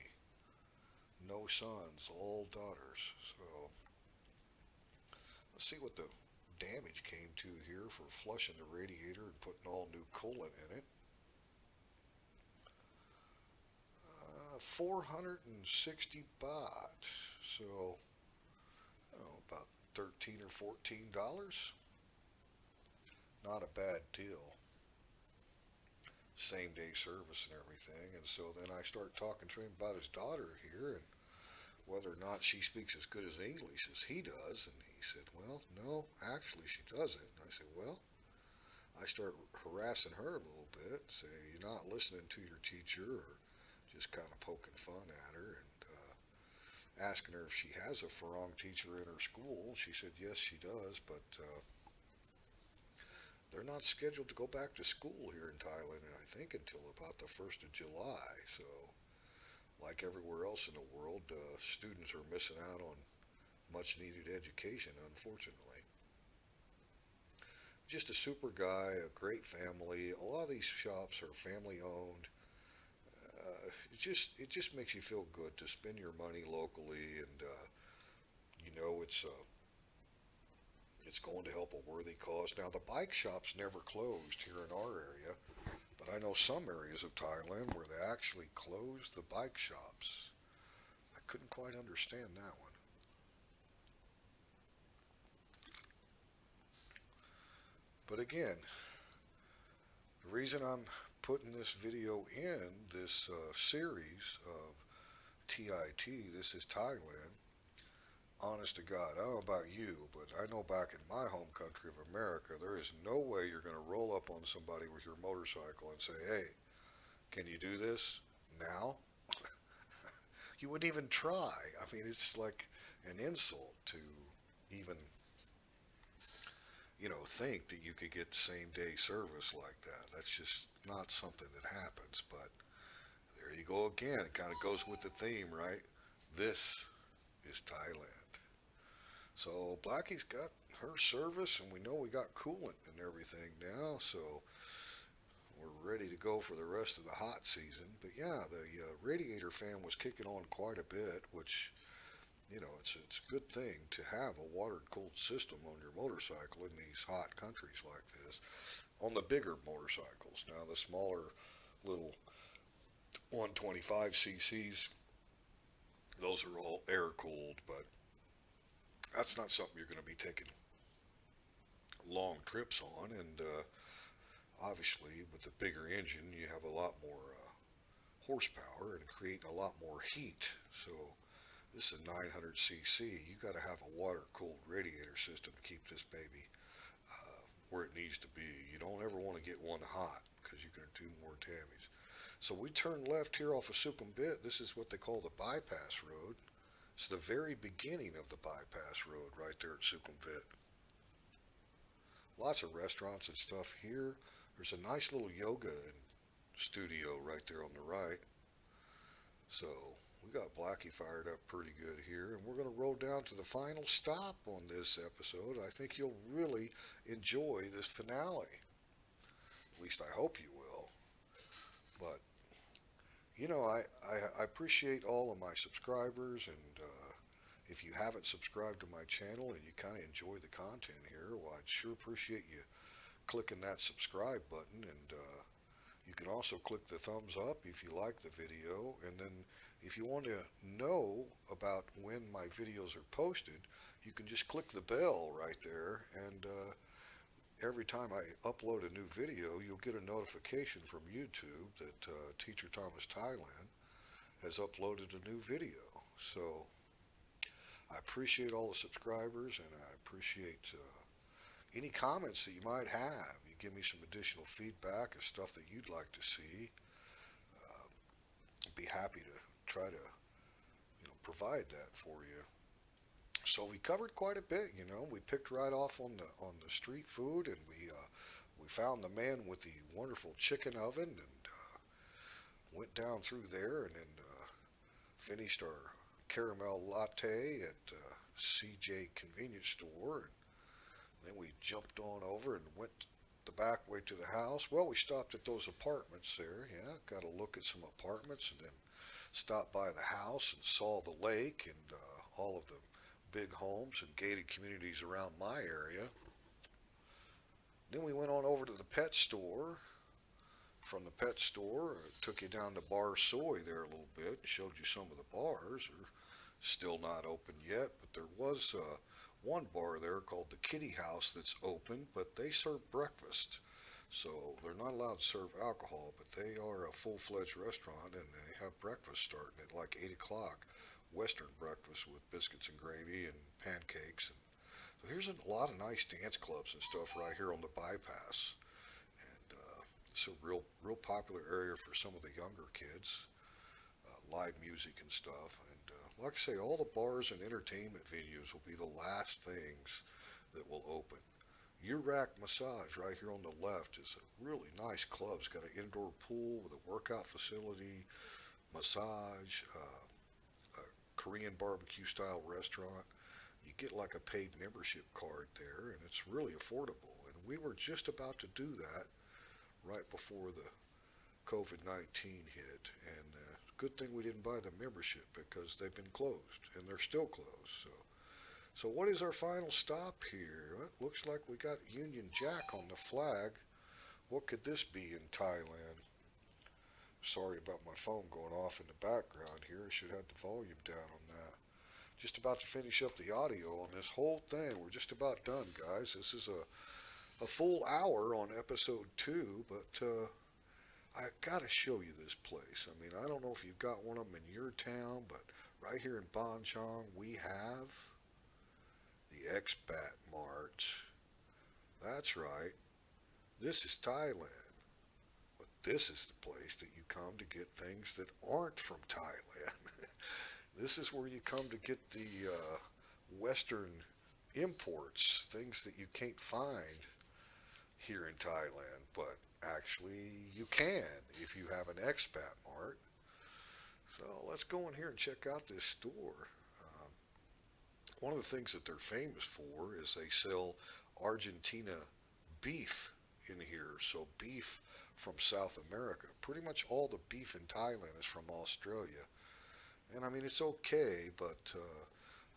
No sons, all daughters. So let's see what the damage came to here for flushing the radiator and putting all new coolant in it. 460 baht. So, I don't know, about $13 or $14. Not a bad deal. Same day service and everything. And so then I start talking to him about his daughter here and whether or not she speaks as good as English as he does. And he said, well, no, actually she doesn't. And I said, well, I start harassing her a little bit, say, you're not listening to your teacher, or just kind of poking fun at her and asking her if she has a Farang teacher in her school. She said, yes, she does, but they're not scheduled to go back to school here in Thailand, and I think until about the 1st of July. So, like everywhere else in the world, students are missing out on much needed education, unfortunately. Just a super guy, a great family. A lot of these shops are family owned. It just makes you feel good to spend your money locally, and it's going to help a worthy cause. Now, the bike shops never closed here in our area, but I know some areas of Thailand where they actually closed the bike shops. I couldn't quite understand that one. But again, the reason I'm putting this video in this series of TIT, this is Thailand, honest to God, I don't know about you, but I know back in my home country of America, there is no way you're going to roll up on somebody with your motorcycle and say, hey, can you do this now? You wouldn't even try. I mean, it's like an insult to even, think that you could get same day service like that. That's just not something that happens. But there you go again. It kind of goes with the theme, right? This is Thailand. So Blackie's got her service, and we know we got coolant and everything now. So we're ready to go for the rest of the hot season. But yeah, the radiator fan was kicking on quite a bit, which, it's a good thing to have a water-cooled system on your motorcycle in these hot countries like this. On the bigger motorcycles, now the smaller little 125 cc's, those are all air-cooled, but that's not something you're going to be taking long trips on. And obviously, with the bigger engine, you have a lot more horsepower and create a lot more heat. So This is a 900cc. You got to have a water-cooled radiator system to keep this baby where it needs to be. You don't ever want to get one hot because you're going to do more damage. So we turn left here off of Sukhumvit. This is what they call the bypass road. It's the very beginning of the bypass road right there at Sukhumvit. Lots of restaurants and stuff here. There's a nice little yoga studio right there on the right. So we got Blackie fired up pretty good here, and we're going to roll down to the final stop on this episode. I think you'll really enjoy this finale. At least I hope you will. But, you know, I appreciate all of my subscribers, and if you haven't subscribed to my channel and you kind of enjoy the content here, well, I'd sure appreciate you clicking that subscribe button, and you can also click the thumbs up if you like the video, and then if you want to know about when my videos are posted, you can just click the bell right there, and every time I upload a new video, you'll get a notification from YouTube that Teacher Thomas Thailand has uploaded a new video. So I appreciate all the subscribers, and I appreciate any comments that you might have. You give me some additional feedback and stuff that you'd like to see. I'd be happy to try to, provide that for you. So we covered quite a bit. We picked right off on the street food, and we found the man with the wonderful chicken oven, and went down through there, and then finished our caramel latte at CJ convenience store. And then we jumped on over and went the back way to the house. Well, we stopped at those apartments there. Yeah, got a look at some apartments, and then stopped by the house and saw the lake and all of the big homes and gated communities around my area. Then we went on over to the pet store. From the pet store, I took you down to Bar Soy there a little bit and showed you some of the bars. They're still not open yet, but there was one bar there called the Kitty House that's open, but they serve breakfast. So they're not allowed to serve alcohol, but they are a full-fledged restaurant, and they have breakfast starting at like 8 o'clock, Western breakfast with biscuits and gravy and pancakes. And so here's a lot of nice dance clubs and stuff right here on the bypass. And it's a real popular area for some of the younger kids, live music and stuff. And like I say, all the bars and entertainment venues will be the last things that will open. Urak Massage right here on the left is a really nice club. It's got an indoor pool with a workout facility, massage, a Korean barbecue style restaurant. You get like a paid membership card there, and it's really affordable. And we were just about to do that right before the COVID-19 hit, and good thing we didn't buy the membership because they've been closed, and they're still closed. So what is our final stop here? Well, it looks like we got Union Jack on the flag. What could this be in Thailand? Sorry about my phone going off in the background here. I should have the volume down on that. Just about to finish up the audio on this whole thing. We're just about done, guys. This is a full hour on episode 2, but I gotta show you this place. I mean, I don't know if you've got one of them in your town, but right here in Bonchong, we have the Expat Mart. That's right. This is Thailand. But this is the place that you come to get things that aren't from Thailand. This is where you come to get the Western imports, things that you can't find here in Thailand, but actually you can if you have an Expat Mart. So let's go in here and check out this store. One of the things that they're famous for is they sell Argentina beef in here. So beef from South America. Pretty much all the beef in Thailand is from Australia. And I mean, it's okay, but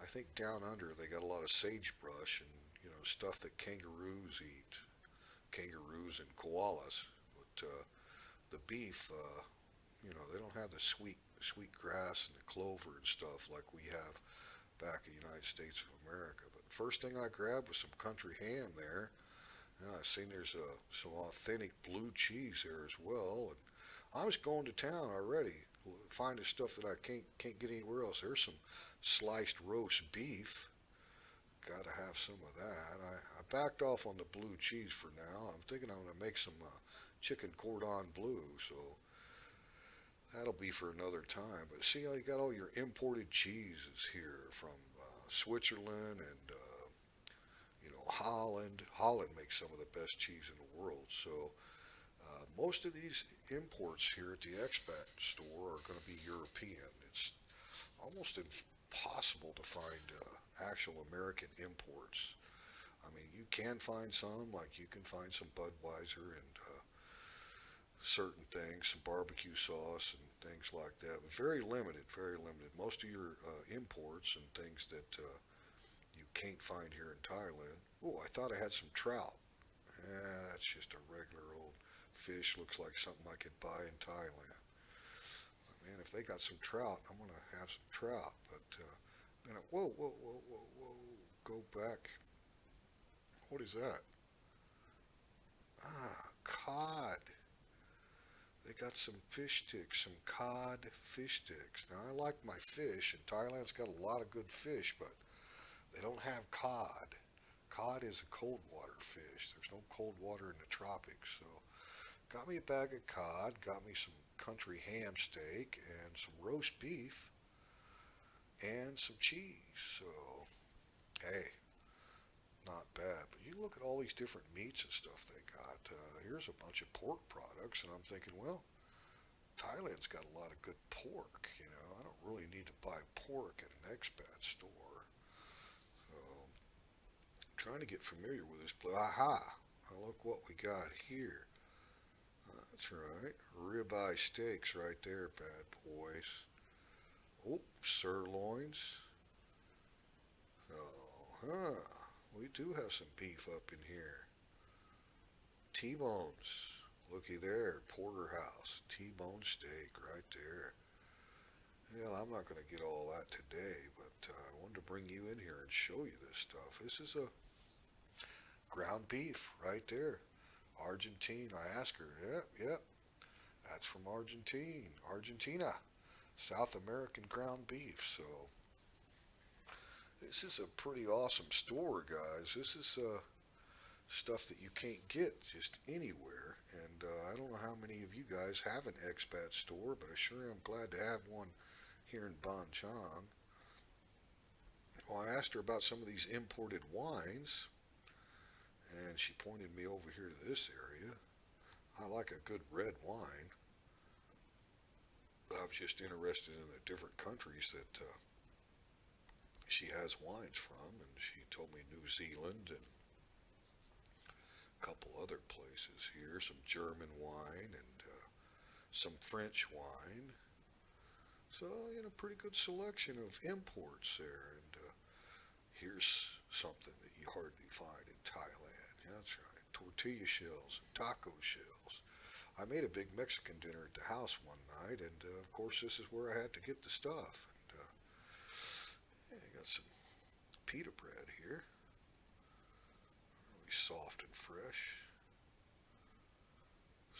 I think down under they got a lot of sagebrush and, stuff that kangaroos eat. Kangaroos and koalas. But the beef, they don't have the sweet grass and the clover and stuff like we have back in the United States of America. But first thing I grabbed was some country ham there. And I've seen there's some authentic blue cheese there as well. And I was going to town already. finding stuff that I can't get anywhere else. There's some sliced roast beef. Got to have some of that. I backed off on the blue cheese for now. I'm thinking I'm going to make some chicken cordon bleu, so that'll be for another time. But see how you got all your imported cheeses here from Switzerland and Holland. Holland makes some of the best cheese in the world. So most of these imports here at the expat store are going to be European. It's almost impossible to find actual American imports. I mean, you can find some, like you can find some Budweiser and certain things, some barbecue sauce and things like that. But very limited, very limited. Most of your imports and things that you can't find here in Thailand. Oh, I thought I had some trout. That's just a regular old fish. Looks like something I could buy in Thailand. Man, if they got some trout, I'm gonna have some trout. But then, whoa, whoa, whoa, whoa, whoa, go back. What is that? Cod. They got some fish sticks, some cod fish sticks. Now, I like my fish, and Thailand's got a lot of good fish, but they don't have cod. Cod is a cold water fish. There's no cold water in the tropics. So, got me a bag of cod, got me some country ham steak, and some roast beef, and some cheese. So, hey, not bad. But you look at all these different meats and stuff they got. Here's a bunch of pork products, and I'm thinking, well, Thailand's got a lot of good pork. I don't really need to buy pork at an expat store. So, I'm trying to get familiar with this place. Aha! Look what we got here. That's right. Ribeye steaks right there, bad boys. Oh, sirloins. Oh, we do have some beef up in here. T-bones. Looky there, porterhouse. T-bone steak right there. Yeah, I'm not going to get all that today, but I wanted to bring you in here and show you this stuff. This is a ground beef right there. Argentine. I asked her, yep, that's from Argentina, South American ground beef. So this is a pretty awesome store, guys. This is stuff that you can't get just anywhere, and I don't know how many of you guys have an expat store, but I sure am glad to have one here in Banchang. Well, I asked her about some of these imported wines, and she pointed me over here to this area. I like a good red wine, but I was just interested in the different countries that she has wines from, and she told me New Zealand and a couple other places here, some German wine and some French wine. So, pretty good selection of imports there, and here's something that you hardly find in Thailand. Yeah, that's right. Tortilla shells and taco shells. I made a big Mexican dinner at the house one night, and of course this is where I had to get the stuff. And yeah, got some pita bread here. Really soft and fresh.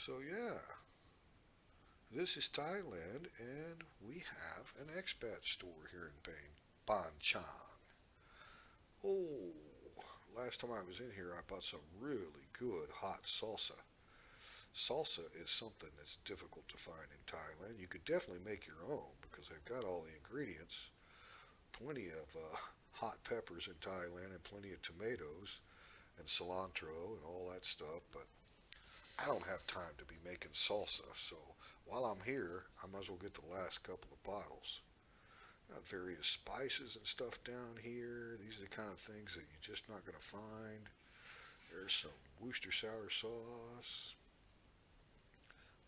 So yeah, this is Thailand, and we have an expat store here in Banchang. Oh, last time I was in here, I bought some really good hot salsa. Salsa is something that's difficult to find in Thailand. You could definitely make your own because they've got all the ingredients. Plenty of hot peppers in Thailand and plenty of tomatoes and cilantro and all that stuff, but I don't have time to be making salsa, so while I'm here, I might as well get the last couple of bottles. Got various spices and stuff down here. These are the kind of things that you're just not going to find. There's some Worcestershire sauce,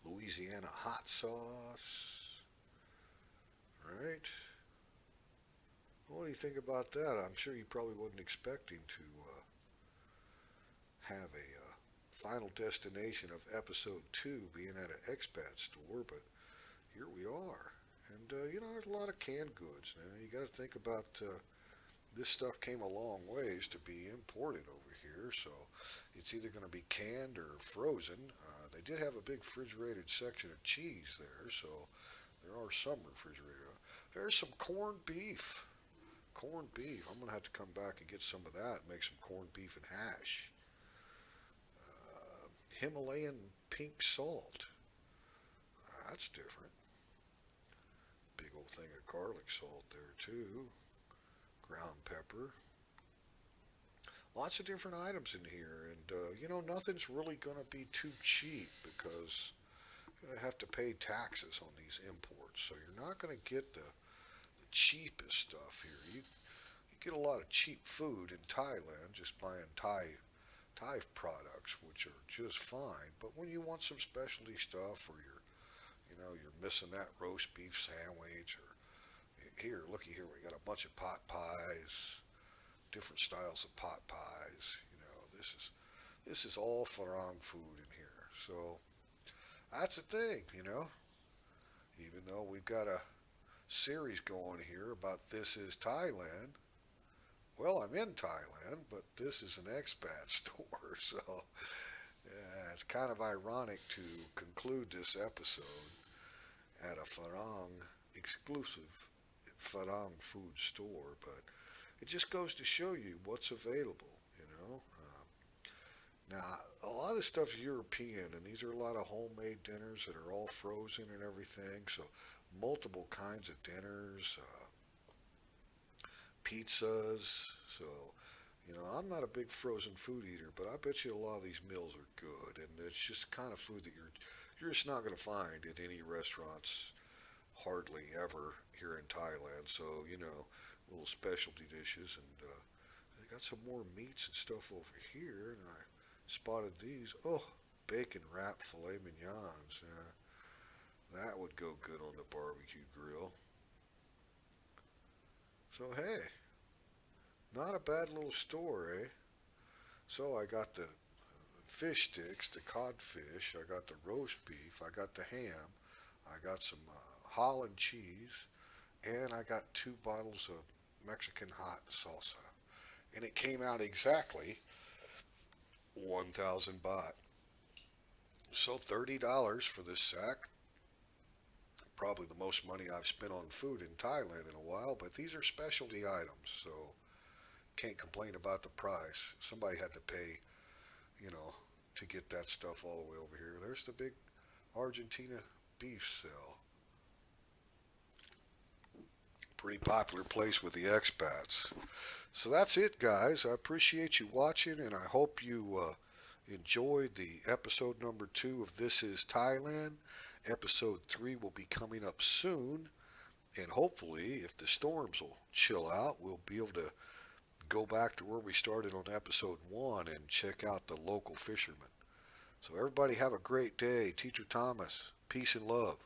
Louisiana hot sauce, right? What do you think about that? I'm sure you probably wasn't expecting to have a final destination of episode 2 being at an expat store, but here we are. And, there's a lot of canned goods. Now, you got to think about this stuff came a long ways to be imported over here, so it's either going to be canned or frozen. They did have a big refrigerated section of cheese there, so There are some refrigerated. There's some corned beef. Corned beef. I'm going to have to come back and get some of that and make some corned beef and hash. Himalayan pink salt. That's different. Big old thing of garlic salt there too. Ground pepper. Lots of different items in here, and nothing's really going to be too cheap because you're going to have to pay taxes on these imports. So you're not going to get the cheapest stuff here. You get a lot of cheap food in Thailand just buying Thai products, which are just fine. But when you want some specialty stuff, or you're missing that roast beef sandwich, or here, looky here, we got a bunch of pot pies, different styles of pot pies. This is all Farang food in here. So that's the thing, Even though we've got a series going here about This is Thailand. Well, I'm in Thailand, but this is an expat store, so it's kind of ironic to conclude this episode at a Farang exclusive Farang food store, but it just goes to show you what's available. Now, a lot of this stuff is European, and these are a lot of homemade dinners that are all frozen and everything, so multiple kinds of dinners, pizzas. So, I'm not a big frozen food eater, but I bet you a lot of these meals are good, and it's just kind of food that you're just not going to find at any restaurants, hardly ever here in Thailand. So, little specialty dishes, and they got some more meats and stuff over here, and I spotted these. Oh, bacon wrapped filet mignons. That would go good on the barbecue grill. So hey, not a bad little store, eh? So I got the fish sticks, the codfish, I got the roast beef, I got the ham, I got some Holland cheese, and I got 2 bottles of Mexican hot salsa. And it came out exactly 1,000 baht. So $30 for this sack. Probably the most money I've spent on food in Thailand in a while, but these are specialty items, so can't complain about the price. Somebody had to pay, to get that stuff all the way over here. There's the big Argentina beef sale. Pretty popular place with the expats. So that's it, guys. I appreciate you watching, and I hope you enjoyed the episode number 2 of This is Thailand. Episode 3 will be coming up soon, and hopefully, if the storms will chill out, we'll be able to go back to where we started on episode 1 and check out the local fishermen. So everybody have a great day. Teacher Thomas, peace and love.